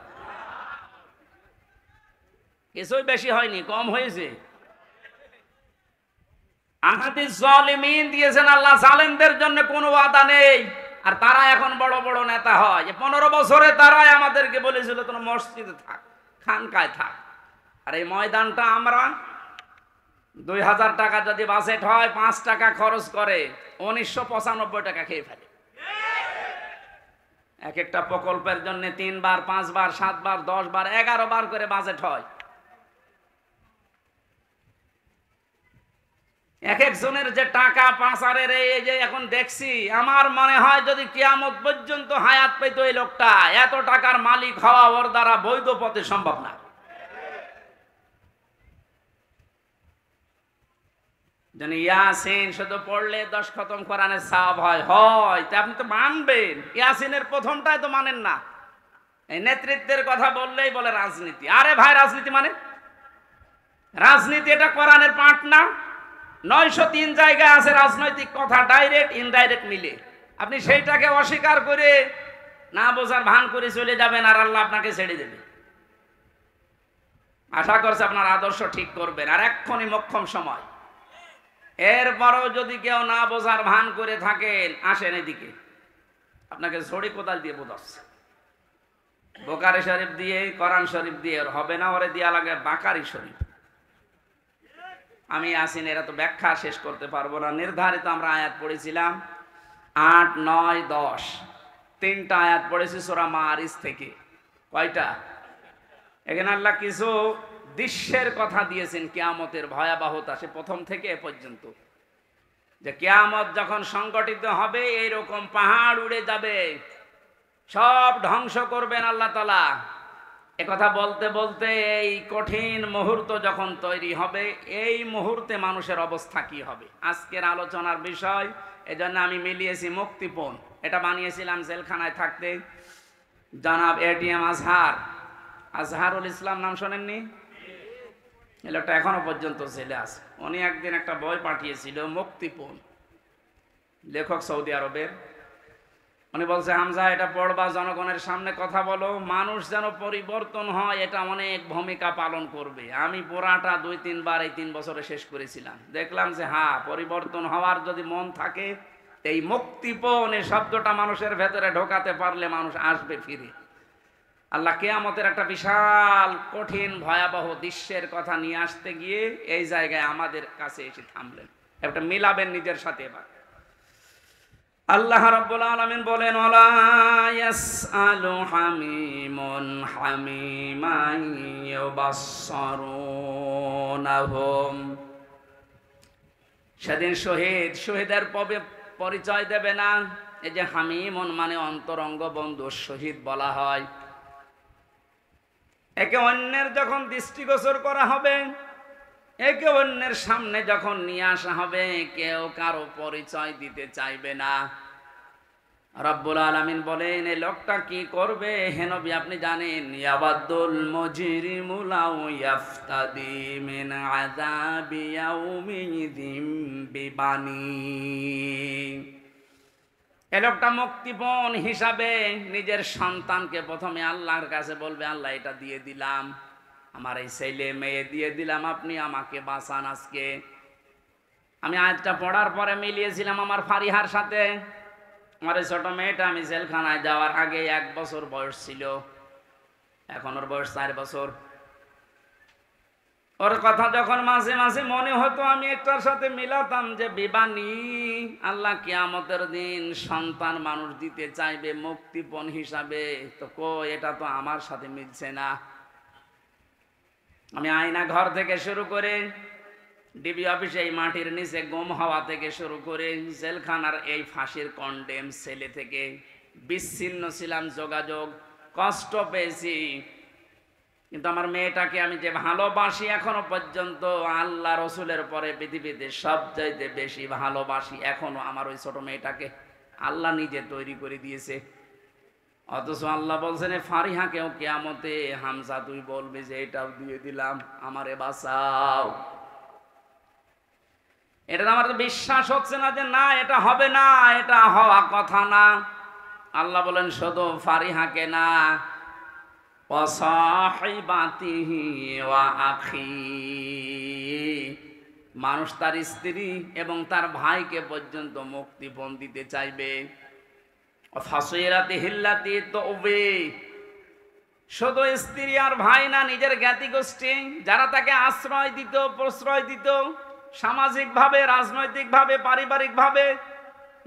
[SPEAKER 1] কিছুই বেশি হয়নি, কম হয়েছে। আহাদিস জালিমিন দিয়েছেন আল্লাহ, জালেমদের জন্য কোনো ওয়াদা নেই। আর তারা এখন বড় বড় নেতা হয়। 15 বছরে তারাই আমাদেরকে বলেছিল তোমরা মসজিদে থাক, খানকায় থাক। আর এই ময়দানটা আমরা 2000 টাকা যদি বাজেট হয়, 5 টাকা খরচ করে 1995 টাকা খেয়ে ফেলে। এক একটা প্রকল্পের জন্য 3 বার, 5 বার, 7 বার, 10 বার, 11 বার করে বাজেট হয়। এক একজনের যে টাকা পাচারের, এই যে এখন দেখছি, আমার মনে হয় যদি কিয়ামত পর্যন্ত হায়াত পেত এই লোকটা, এত টাকার মালিক হওয়া ওর দ্বারা বৈধ পথে সম্ভব না। যেন ইয়াসিন শুধু পড়লে 10 খতম কোরআনের সওয়াব হয়, তা আপনি তো মানবেন। ইয়াসিনের প্রথমটাই তো মানেন না। এই নেতৃত্বের কথা বললেই বলে রাজনীতি। আরে ভাই, রাজনীতি মানে রাজনীতি এটা কোরআনের পাঠ না। 903 জায়গায় আছে রাজনৈতিক কথা, ডাইরেক্ট ইনডাইরেক্ট মিলে। আপনি সেইটাকে অস্বীকার করে না বোঝার ভান করে চলে যাবেন, আর আল্লাহ আপনাকে ছেড়ে দেবে। আশা করছে আপনার আদর্শ ঠিক করবেন, আর এক্ষুনি মোক্ষম সময়। এরপরও যদি কেউ না বোঝার ভান করে থাকেন, আসেন এদিকে, আপনাকে ছড়ি কোদাল দিয়ে বোঝাচ্ছে। বোকারি শরীফ দিয়ে, কোরআন শরীফ দিয়ে ওর হবে না, ওরে দিয়া লাগে বাকারি শরীফ। আমি আসিন, এরা তো ব্যাখ্যা শেষ করতে পারবো না। নির্ধারিত আমরা আয়াত পড়েছিলাম 8, 9, 10, 3টা আয়াত পড়েছি সূরা মারিজ থেকে। কয়টা? এখানে আল্লাহ কিছু দৃশ্যের কথা দিয়েছেন, কিয়ামতের ভয়াবহতা, সে প্রথম থেকে এ পর্যন্ত, যে কিয়ামত যখন সংগঠিত হবে এইরকম পাহাড় উড়ে যাবে, সব ধ্বংস করবেন আল্লাহ তাআলা। একথা বলতে বলতে এই কঠিন মুহূর্ত যখন তৈরি হবে, এই মুহূর্তে মানুষের অবস্থা কি হবে আজকের আলোচনার বিষয়। এজন্য আমি মিলিয়েছি মুক্তিপণ। এটা বানিয়েছিলাম জেলখানায় থাকতে। জনাব এটিএম আজহারুল ইসলাম, নাম শোনেননি? এই লোকটা এখনো পর্যন্ত জেলে আছে। উনি একদিন একটা বই পাঠিয়েছিল, মুক্তিপণ, লেখক সৌদি আরবের। উনি বলছে, হামজা এটা পড়বা, জনগণের সামনে কথা বলো, মানুষ যেন পরিবর্তন হয়, এটা অনেক ভূমিকা পালন করবে। আমি পুরাটা 2-3 বার এই 3 বছরে শেষ করেছিলাম। দেখলাম যে হ্যাঁ, পরিবর্তন হওয়ার যদি মন থাকে, এই মুক্তিপণ এই শব্দটা মানুষের ভেতরে ঢোকাতে পারলে মানুষ আসবে ফিরে। আল্লাহ কিয়ামতের একটা বিশাল কঠিন ভয়াবহ দৃশ্যের কথা নিয়ে আসতে গিয়ে এই জায়গায় আমাদের কাছে এসে থামলেন। একটা মিলাবেন নিজের সাথে। এবার আল্লাহ রাব্বুল আলামিন বলেন, ওয়ালা ইয়াসআলু হামিমুন হামিমান ইউবাসসারুনহুম। সেদিন শহীদের পরিচয় দেবে না। এই যে হামিমুন মানে অন্তরঙ্গ বন্ধু, শহীদ বলা হয়। একে অন্যের যখন দৃষ্টিগোচর করা হবে, একে অন্যের সামনে যখন নিয়ে আসা হবে, কেউ কারো পরিচয় দিতে চাইবে না। রব্বুল আলামিন বলেন, এই লোকটা কি করবে হে নবী আপনি জানেন? ইয়াবাদুল মুজরিমু লাউ ইয়াফতাদি মিন আযাবি ইয়াউমিযিম বিবানি। এই লোকটা মুক্তিপণ হিসাবে নিজের সন্তানকে প্রথমে আল্লাহর কাছে বলবে, আল্লাহ এটা দিয়ে দিলাম, আমার এই ছেলে মেয়ে দিয়ে দিলাম, আপনি আমাকে বাঁচান আজকে। আমি আয়াতটা পড়ার পরে মিলিয়েছিলাম আমার ফারিহার সাথে। আমার এই ছোট মেয়েটা আমি জেলখানায় যাওয়ার আগে 1 বছর বয়স ছিল, এখন ওর বয়স 4 বছর। ওর কথা যখন মাঝে মাঝে মনে হতো, আমি একটার সাথে মিলাতাম যে বিবানী, আল্লাহ কিয়ামতের দিন সন্তান মানুষ দিতে চাইবে মুক্তিপণ হিসাবে, তো এটা তো আমার সাথে মিলছে না। আমি আয়না ঘর থেকে শুরু করে ডিবি অফিসে এই মাটির নিচে গুম হওয়া থেকে শুরু করে জেলখানার এই ফাঁসির কন্ডেম ছেলে থেকে বিচ্ছিন্ন ছিলাম, যোগাযোগ কষ্ট পেয়েছি। কিন্তু আমার মেয়েটাকে আমি যে ভালোবাসি এখনো পর্যন্ত, আল্লাহ রসুলের পরে পৃথিবীতে সবচাইতে বেশি ভালোবাসি এখনো আমার ওই ছোট মেয়েটাকে। আল্লাহ নিজে তৈরি করে দিয়েছে। অথচ আল্লাহ বলছেন ফারিহাকেও কিয়ামতে, হামজা তুই বলবি যে এটাও দিয়ে দিলাম, আমারে বাঁচাও। এটা আমার তো বিশ্বাস হচ্ছে না যে না এটা হবে না, এটা হওয়া কথা না। আল্লাহ বলেন শুধু ফারিহাকে না, ওয়াসাহিবাতিহি ওয়া আখি, মানুষ তার স্ত্রী এবং তার ভাইকে পর্যন্ত মুক্তিপণ দিতে চাইবে। ফাসিরাতি হিল্লাতি তওবে, শুধু স্ত্রী আর ভাই না, নিজের জ্ঞাতি গোষ্ঠী যারা তাকে আশ্রয় দিত, প্রশ্রয় দিত, সামাজিকভাবে, রাজনৈতিকভাবে, পারিবারিকভাবে,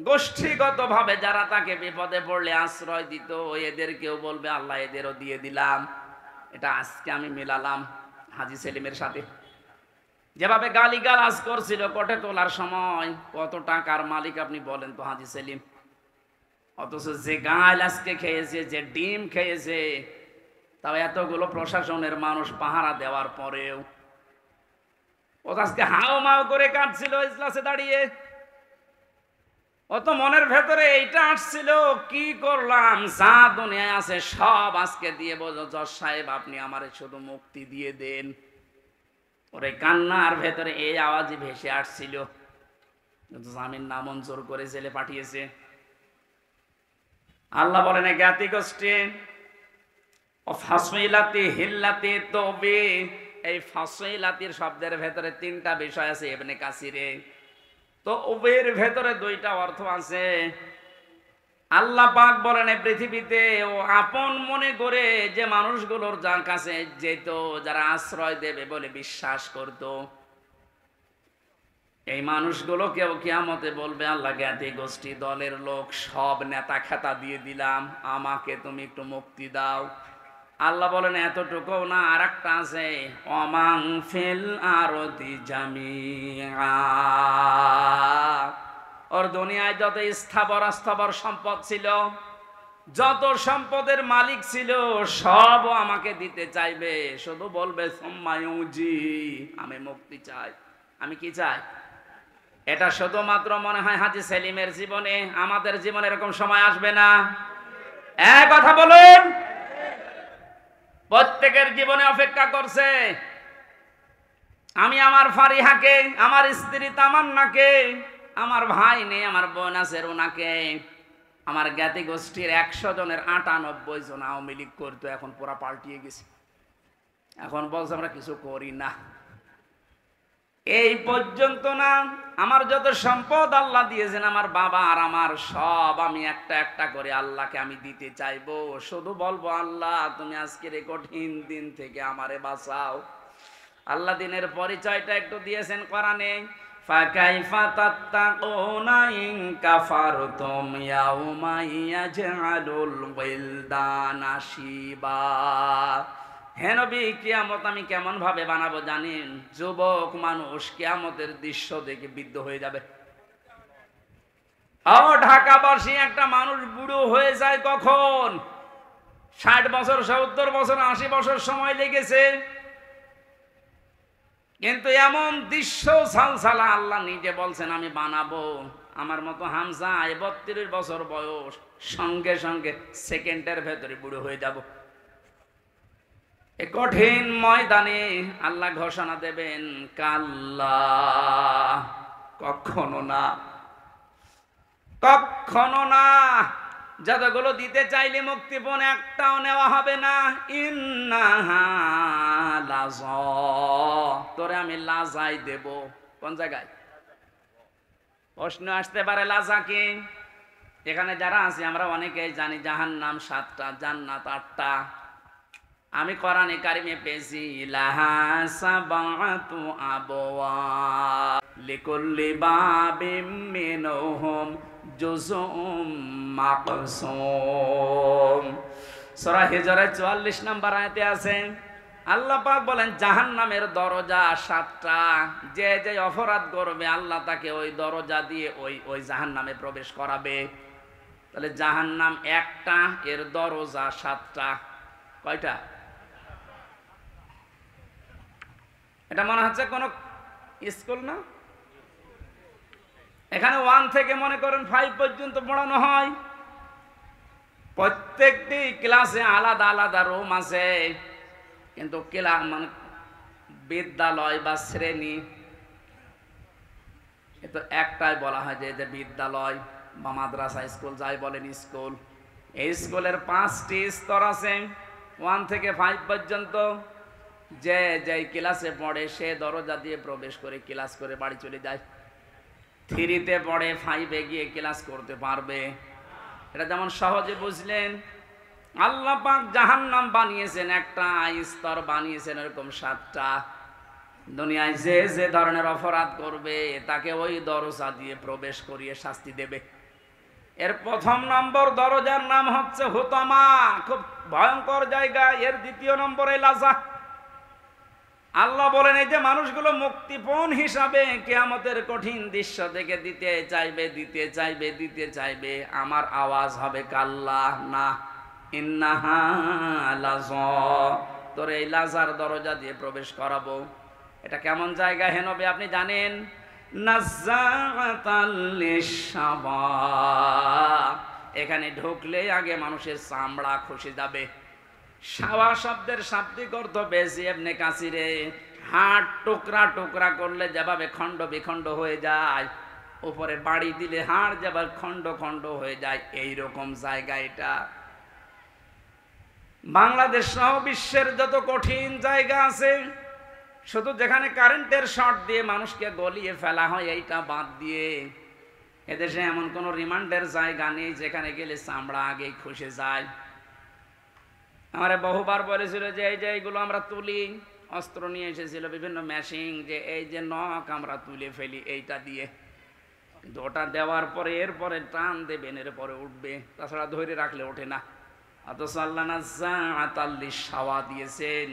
[SPEAKER 1] গোষ্ঠীগতভাবে যারা তাকে বিপদে পড়লে আশ্রয় দিত, এদেরকেও বলবে আল্লাহ এদেরও দিয়ে দিলাম। এটা আজকে আমি মেলালাম হাজী সেলিমের সাথে। যেভাবে গালিগালাজ করছিল কোর্টে তোলার সময়, কত টাকার মালিক আপনি বলেন তো হাজী সেলিম। অথচ যে গাল আজকে খেয়েছে, যে ডিম খেয়েছে, তাও এতগুলো প্রশাসনের মানুষ পাহারা দেওয়ার পরেও ও আজকে হাও মাও করে কাটছিল ইজলাসে দাঁড়িয়ে। ও তো মনের ভেতরে এইটা আসছিল, কি করলাম, যা দুনিয়ায় আছে সব আজকে দিয়ে বোঝো জজ সাহেব আপনি আমারে শুধু মুক্তি দিয়ে দেন। ওরে কান্নার ভেতরে এই আওয়াজই ভেসে আসছিল। কিন্তু জামিন নামঞ্জুর করে জেলে পাঠিয়েছে। আল্লাহ বলেন জ্ঞাতি গোষ্ঠী ফাসইলাতি হিল্লাতি তওবে, এই ফাসইলাতির শব্দের ভেতরে 3টা বিষয় আছে ইবনে কাসিরে। তো ওবের ভেতরে 2টা অর্থ আছে। আল্লাহ পাক বলেন এই পৃথিবীতে ও আপন মনে করে যে মানুষগুলোর যার কাছে যেত, যারা আশ্রয় দেবে বলে বিশ্বাস করত, এই মানুষগুলোকেও কিয়ামতে বলবে আল্লাহ জ্ঞাতি গোষ্ঠী দলের লোক সব নেতা খেতা দিয়ে দিলাম, আমাকে তুমি একটু মুক্তি দাও। আল্লাহ বলেন এতটুকু না, আর একটা আছে, ওমাং ফিল আরদি জামিআ, ওর দুনিয়ায় যত স্থাবর অস্থাবর সম্পদ ছিল, যত সম্পদের মালিক ছিল, সব আমাকে দিতে চাইবে। শুধু বলবে সুম্মায়ুজি, আমি মুক্তি চাই। আমি কি চাই? এটা শুধুমাত্র মনে হয় হাজী সেলিমের জীবনে, আমাদের জীবনে এরকম সময় আসবে না? এক কথা বলুন। প্রত্যেকের জীবনে অপেক্ষা করছে। আমি আমার ফারিহাকে, আমার স্ত্রী তামান্নাকে, আমার ভাই নেই, আমার বোন আছে রুনাকে, আমার জ্ঞাতি গোষ্ঠীর 100 জনের 98 জন আওয়ামী লীগ করতো, এখন পুরা পাল্টিয়ে গেছে। এখন বলছে আমরা কিছু করি না। এই পর্যন্ত না, আমার যত সম্পদ আল্লাহ দিয়েছেন আমার বাবা আর আমার সব, আমি একটা একটা করে আল্লাহকে আমি দিতে চাইবো। শুধু বলবো আল্লাহ তুমি আজকের এই কঠিন দিন থেকে আমারে বাঁচাও। আল্লাহ দিনের পরিচয়টা একটু দিয়েছেন কোরআনে, ফাকাইফা তাত্তাকুনা ইন কাফারতুম ইয়াউমা ইয়াজআলুল ওয়িলদানা শিবা। হে নবী, কিয়ামত আমি কেমন ভাবে বানাবো জানেন? যুবক মানুষ কিয়ামতের দৃশ্য দেখে বিদ্ধ হয়ে যাবে। ও ঢাকাবাসী, একটা মানুষ বুড়ো হয়ে যায় কখন? 60 বছর, 70 বছর, 80 বছর সময় লেগেছে, কিন্তু এমন দৃশ্য সালসালা আল্লাহ নিজে বলছেন আমি বানাবো। আমার মতো হামজা 32 বছর বয়স, সঙ্গে সঙ্গে সেকেন্ডের ভেতরে বুড়ো হয়ে যাব। এই কঠিন ময়দানে আল্লাহ ঘোষণা দেবেন কাল্লা, কখনো না, কখনো না। যতগুলো দিতে চাইলে মুক্তিপণ একটাও নেওয়া হবে না। ইন্নাহা লাযা, তোরে আমি লাজাই দেব। কোন জায়গায়? প্রশ্ন আসতে পারে লাজা কি? এখানে যারা আছে আমরা অনেকেই জানি জাহান্নাম 7টা, জান্নাত 8টা। আমি কোরআনে কারিমে পেয়েছি লাহা সাবাতু আবওয়াব লিকুল্লি বাবিম মিনহুম জুজুম মাকসুম। সূরা হিজরের 44 নম্বর আয়াতে আছে আল্লাহ পাক বলেন জাহান্নামের দরজা 7টা। যে যে অপরাধ করবে আল্লাহ তাকে ওই দরজা দিয়ে ওই জাহান্নামে প্রবেশ করাবে। তাহলে জাহান্নাম একটা, এর দরজা 7টা। কয়টা? এটা মনে হচ্ছে কোন স্কুল না? এখানে 1 থেকে মনে করেন 5 পর্যন্ত পড়ানো হয়। প্রত্যেকটি ক্লাসে আলাদা আলাদা রুম আছে, কিন্তু মানে বিদ্যালয় বা শ্রেণী তো একটাই বলা হয় যে বিদ্যালয় বা মাদ্রাসা, স্কুল যাই বলেন স্কুল। এই স্কুলের 5টি স্তর আছে 1 থেকে 5 পর্যন্ত। যে যেই ক্লাসে পড়ে সে দরজা দিয়ে প্রবেশ করে ক্লাস করে বাড়ি চলে যায়। 3তে পড়ে 5-এ গিয়ে ক্লাস করতে পারবে। এটা যেমন সহজে বুঝলেন। আল্লাহ পাক জাহান্নাম বানিয়েছেন একটা, স্তর বানিয়েছেন এরকম 7টা। দুনিয়ায় যে যে ধরনের অপরাধ করবে তাকে ওই দরজা দিয়ে প্রবেশ করিয়ে শাস্তি দেবে। এর 1 নম্বর দরজার নাম হচ্ছে হুতামা, খুব ভয়ঙ্কর জায়গা। এর 2য় নম্বরে লাজা। আল্লাহ বলেন এই যে মানুষগুলো মুক্তিপণ হিসাবে কিয়ামতের কঠিন দৃশ্য থেকে দিতে চাইবে, দিতে চাইবে, দিতে চাইবে, আমার আওয়াজ হবে কাল্লা, না, ইন্নাহা লাযা, তোর এই লাজার দরজা দিয়ে প্রবেশ করাবো। এটা কেমন জায়গা হে নবী আপনি জানেন? নাযাআতাল লিশাবা, এখানে ঢুকলেই আগে মানুষের চামড়া খসে যাবে। শাওয়া শব্দের শাব্দিক অর্থ বেশি ইবনে কাসিরে, হাড় টুকরা টুকরা করলে যেভাবে খণ্ড বিখণ্ড হয়ে যায়, উপরে বাড়ি দিলে হাড় যেভাবে খণ্ড খণ্ড হয়ে যায়, এই রকম জায়গা এটা। বাংলাদেশ সহ বিশ্বের যত কঠিন জায়গা আছে, শুধু যেখানে কারেন্টের শর্ট দিয়ে মানুষকে গলিয়ে ফেলা হয় এইটা বাদ দিয়ে এদেশে এমন কোন রিমান্ডের জায়গা নেই যেখানে গেলে চামড়া আগেই খসে যায়। আমারে বহুবার বলেছিল যে এই যে এইগুলো আমরা তুলি, অস্ত্র নিয়ে এসেছিল বিভিন্ন মেশিন, যে এই যে নখ আমরা তুলে ফেলি এইটা দিয়ে, কিন্তু ওটা দেওয়ার পরে এরপরে টান দেবেন, এরপরে উঠবে, তাছাড়া ধরে রাখলে ওঠে না। অথচ আল্লাহ নাযাআতাল লিশাওয়া দিয়েছেন,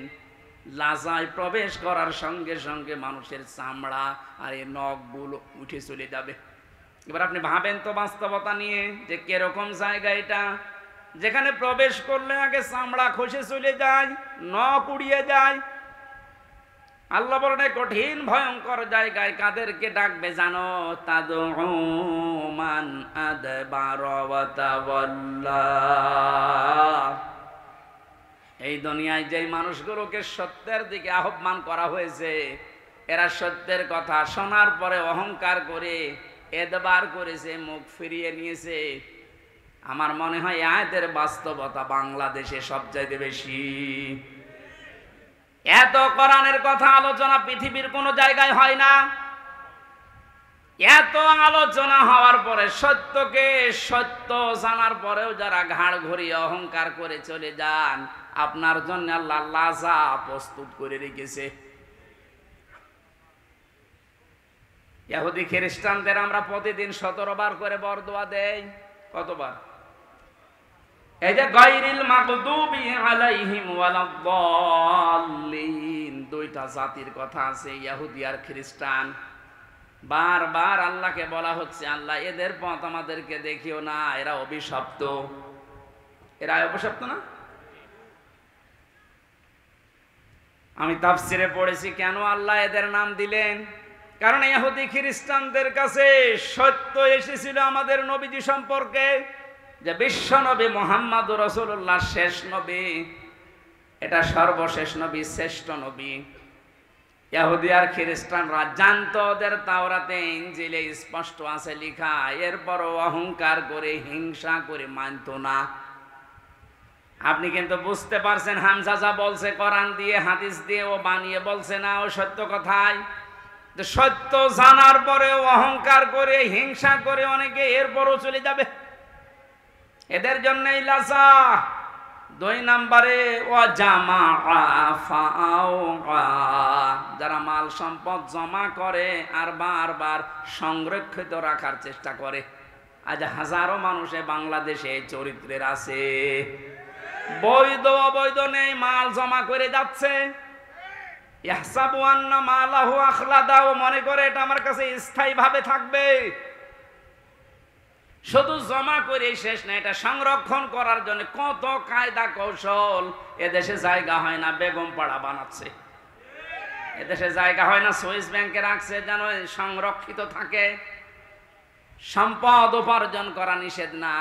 [SPEAKER 1] লাজায় প্রবেশ করার সঙ্গে সঙ্গে মানুষের চামড়া আর এই নখগুলো উঠে চলে যাবে। এবার আপনি ভাবেন তো বাস্তবতা নিয়ে যে কিরকম জায়গা এটা, যেখানে প্রবেশ করলে আগে চামড়া খসে চলে যায়, নখ উড়িয়ে যায়। আল্লাহ বলেন কঠিন ভয়ঙ্কর জায়গায় কাদেরকে ডাকবে জানো? তাদউ মান আদবারা ওয়া তাওয়াল্লা। এই দুনিয়ায় যে মানুষগুলোকে সত্যের দিকে আহ্বান করা হয়েছে, এরা সত্যের কথা শোনার পরে অহংকার করে এদবার করেছে, মুখ ফিরিয়ে নিয়েছে। আমার মনে হয় আয়াতের বাস্তবতা বাংলাদেশে সবচাইতে বেশি। এত কোরআনের কথা আলোচনা পৃথিবীর কোনো জায়গায় হয় না। এত আলোচনা হওয়ার পরে সত্যকে সত্য জানার পরেও যারা ঘাড় ঘুরিয়ে অহংকার করে চলে যান, আপনার জন্য আল্লাহ লাজা প্রস্তুত করে রেখেছে। ইহুদি খ্রিস্টানদের আমরা প্রতিদিন 17 বার করে বরদোয়া দেই। কতবার? এই যে গায়রিল মাগদুবি আলাইহিম ওয়ালাদ-দাল্লিন, দুইটা জাতির কথা আছে, ইহুদি আর খ্রিস্টান। বারবার আল্লাহকে বলা হচ্ছে, আল্লাহ এদের পথ আমাদেরকে দেখিও না, এরা অভিশপ্ত। এরা অভিশপ্ত না? আমি তাফসিরে পড়েছি কেন আল্লাহ এদের নাম দিলেন। কারণ ইহুদি খ্রিস্টানদের কাছে সত্য এসেছিল আমাদের নবীজি সম্পর্কে, যে বিশ্ব নবী মুহাম্মদুর রাসূলুল্লাহ শেষ নবী, এটা সর্বশেষ নবী, শ্রেষ্ঠ নবী। ইহুদি আর খ্রিস্টানরা জানতো ওদের তাওরাতে ইনজিলে স্পষ্ট আছে লেখা, এরপরও অহংকার করে হিংসা করে মানতো না। আপনি কিন্তু বুঝতে পারছেন হামজা যা বলছে কোরআন দিয়ে হাদিস দিয়ে, ও বানিয়ে বলছে না, ও সত্য কথাই। সত্য জানার পরেও অহংকার করে হিংসা করে অনেকে এরপরও চলে যাবে। এদের জন্যই লাজা। 2 নম্বরে যারা মাল সম্পদ জমা করে আর বারবার সংরক্ষিত রাখার চেষ্টা করে। আজ হাজারো মানুষে বাংলাদেশে চরিত্রের আছে, বৈধ অবৈধ নেই, মাল জমা করে যাচ্ছে। ইয়াহসাবু আন্না মালাহু আখলাদা, ও মনে করে এটা আমার কাছে স্থায়ী ভাবে থাকবে। শুধু জমা করে শেষ না, এটা সংরক্ষণ করার জন্য কত কায়দা কৌশল। এদেশে জায়গা হয় না, বেগম পাড়া বানাচ্ছে। এদেশে জায়গা হয় না, সুইস ব্যাংকে রাখছে যেন সংরক্ষিত থাকে। সম্পদ উপার্জন করা নিষেধ না,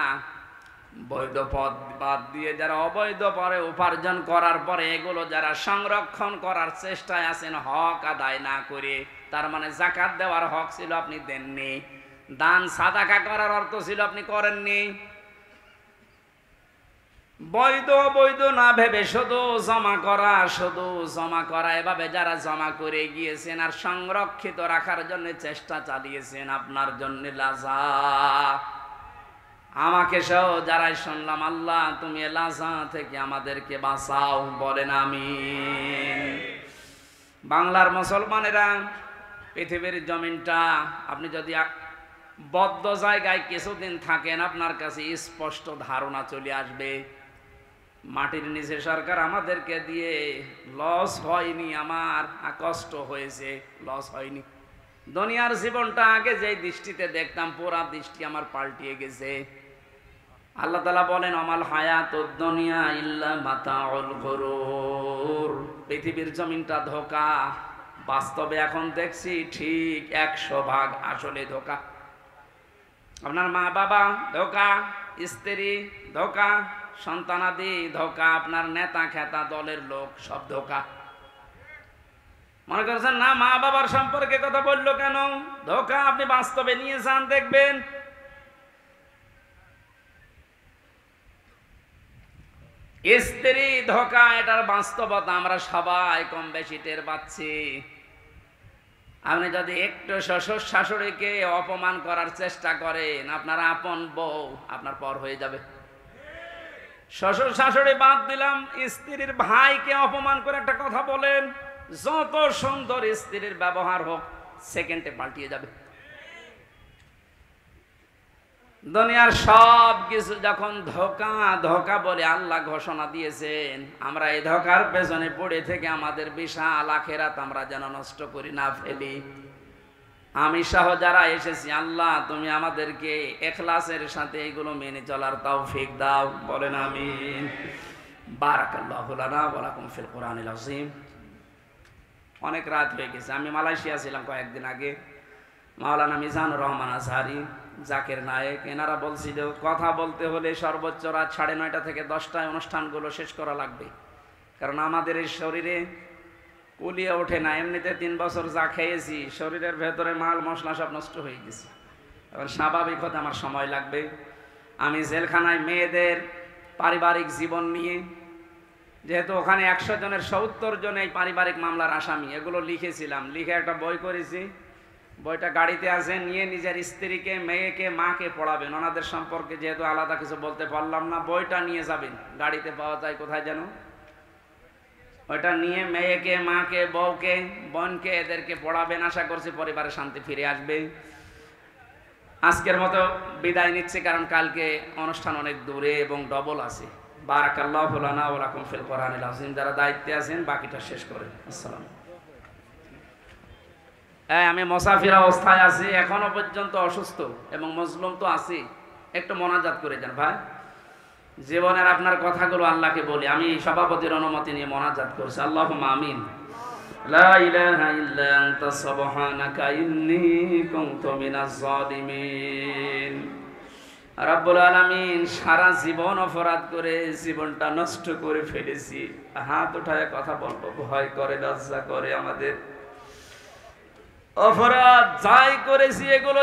[SPEAKER 1] বৈধ পদ বাদ দিয়ে যারা অবৈধ পরে উপার্জন করার পরে এগুলো যারা সংরক্ষণ করার চেষ্টায় আছেন হক আদায় না করে, তার মানে যাকাত দেওয়ার হক ছিল আপনি দেননি, দান সাদাকা করার অর্থ ছিল আপনি করেননি। বৈধ বৈধ না ভেবে শুধু জমা করা, শুধু জমা করা, এভাবে যারা জমা করে গিয়েছেন আর সংরক্ষিত রাখার জন্য চেষ্টা চালিয়েছেন, আপনার জন্য লাজা। আমাকে সহ যারাই শুনলাম, আল্লাহ তুমি লাজা থেকে আমাদেরকে বাঁচাও, বলেন আমিন। বাংলার মুসলমানেরা, পৃথিবীর জমিনটা আপনি যদি বদ্ধ জায়গায় কিছুদিন থাকেন, আপনার কাছে স্পষ্ট ধারণা চলে আসবে মাটির নিচে সরকার আমাদেরকে দিয়ে লস হয়নি, আমার কষ্ট হয়েছে, লস হয়নি। দুনিয়ার জীবনটা আগে যে দৃষ্টিতে দেখতাম, পুরা দৃষ্টি আমার পাল্টিয়ে গেছে। আল্লাহ তাআলা বলেন, আমাল হায়াতুদ দুনিয়া ইল্লা মাতাউল গুরুর, পৃথিবীর জমিনটা ধোঁকা। বাস্তবে এখন দেখছি ঠিক 100 ভাগ আসলে ধোঁকা। আপনার মা বাবা ধোঁকা, স্ত্রী ধোঁকা, সন্তানাদি ধোঁকা, আপনার নেতা খেতা দলের লোক সব ধোঁকা। মনে করছেন না মা বাবার সম্পর্কে কথা বললো কেন? ধোঁকা। আপনি বাস্তবে নিয়ে যান, দেখবেন। স্ত্রী ধোঁকা, এটার বাস্তবতা আমরা সবাই কম বেশি টের পাচ্ছি। আপনি যদি একটু শ্বশুর শাশুড়িকে অপমান করার চেষ্টা করেন, আপনার আপন বউ আপনার পর হয়ে যাবে। শ্বশুর শাশুড়ি বাদ দিলাম, স্ত্রীর ভাইকে অপমান করে একটা কথা বলেন, যত সুন্দর স্ত্রীর ব্যবহার হোক, সেকেন্ডে পাল্টিয়ে যাবে। দুনিয়ার সব কিছু যখন ধোঁকা ধোঁকা বলে আল্লাহ ঘোষণা দিয়েছেন, আমরা এই ধোঁকার পেছনে পড়ে থেকে আমাদের বিশাল আখিরাত আমরা যেন নষ্ট করি না ফেলি। আমি সহ যারা এসেছি, আল্লাহ তুমি আমাদেরকে ইখলাসের সাথে এগুলো মেনে চলার তৌফিক দাও, বলেন আমিন। বারাকাল্লাহু লানা ওয়া লাকুম ফিল কুরআনিল আযীম। অনেক রাত হয়ে গেছে। আমি মালয়েশিয়া ছিলাম কয়েকদিন আগে। মাওলানা মিজানুর রহমান আজহারি, জাকির নায়েক, এনারা বলছিল কথা বলতে হলে সর্বোচ্চ রাত 9:30 থেকে 10টায় অনুষ্ঠানগুলো শেষ করা লাগবে, কারণ আমাদের এই শরীরে কুলিয়ে ওঠে না। এমনিতে 3 বছর যা খেয়েছি, শরীরের ভেতরে মাল মশলা সব নষ্ট হয়ে গেছে। এবার স্বাভাবিক হতে আমার সময় লাগবে। আমি জেলখানায় মেয়েদের পারিবারিক জীবন নিয়ে, যেহেতু ওখানে 100 জনের 70 জন এই পারিবারিক মামলার আসামি, এগুলো লিখেছিলাম, লিখে একটা বই করেছি। বইটা গাড়িতে আছে, নিয়ে নিজের স্ত্রীকে, মেয়েকে, মাকে পড়াবেন। ওনাদের সম্পর্কে যেহেতু আলাদা কিছু বলতে পারলাম না, বইটা নিয়ে যাবেন, গাড়িতে পাওয়া যায় কোথায় যেন। ওইটা নিয়ে মেয়েকে, মাকে, বউকে, বোনকে, এদেরকে পড়াবেন। আশা করছি পরিবারে শান্তি ফিরে আসবে। আজকের মতো বিদায় নিচ্ছি, কারণ কালকে অনুষ্ঠান অনেক দূরে এবং ডবল আছে। বারাকাল্লাহু লানা ওয়া লাকুম ফিল কোরআনিল আযীম। যারা দায়িত্বে আছেন বাকিটা শেষ করেন। আসসালাম। আমি মুসাফির অবস্থায় আছি, এখনো পর্যন্ত অসুস্থ এবং মজলুম তো আছি। একটু মোনাজাত করে যান ভাই। জীবনের আপনার কথাগুলো আল্লাহকে বলি। আমি সভাপতির অনুমতি নিয়ে মোনাজাত করছি। আল্লাহুম্মা আমিন। লা ইলাহা ইল্লা আনতা সুবহানাকা ইন্নী কুনতু মিনাজ জালিমিন। রব্বুল আলামিন, সারা জীবন অপরাধ করে জীবনটা নষ্ট করে ফেলেছি। হাত উঠায় কথা বলবো, ভয় করে, লজ্জা করে। আমাদের অপরাধ যাই করেছি এগুলো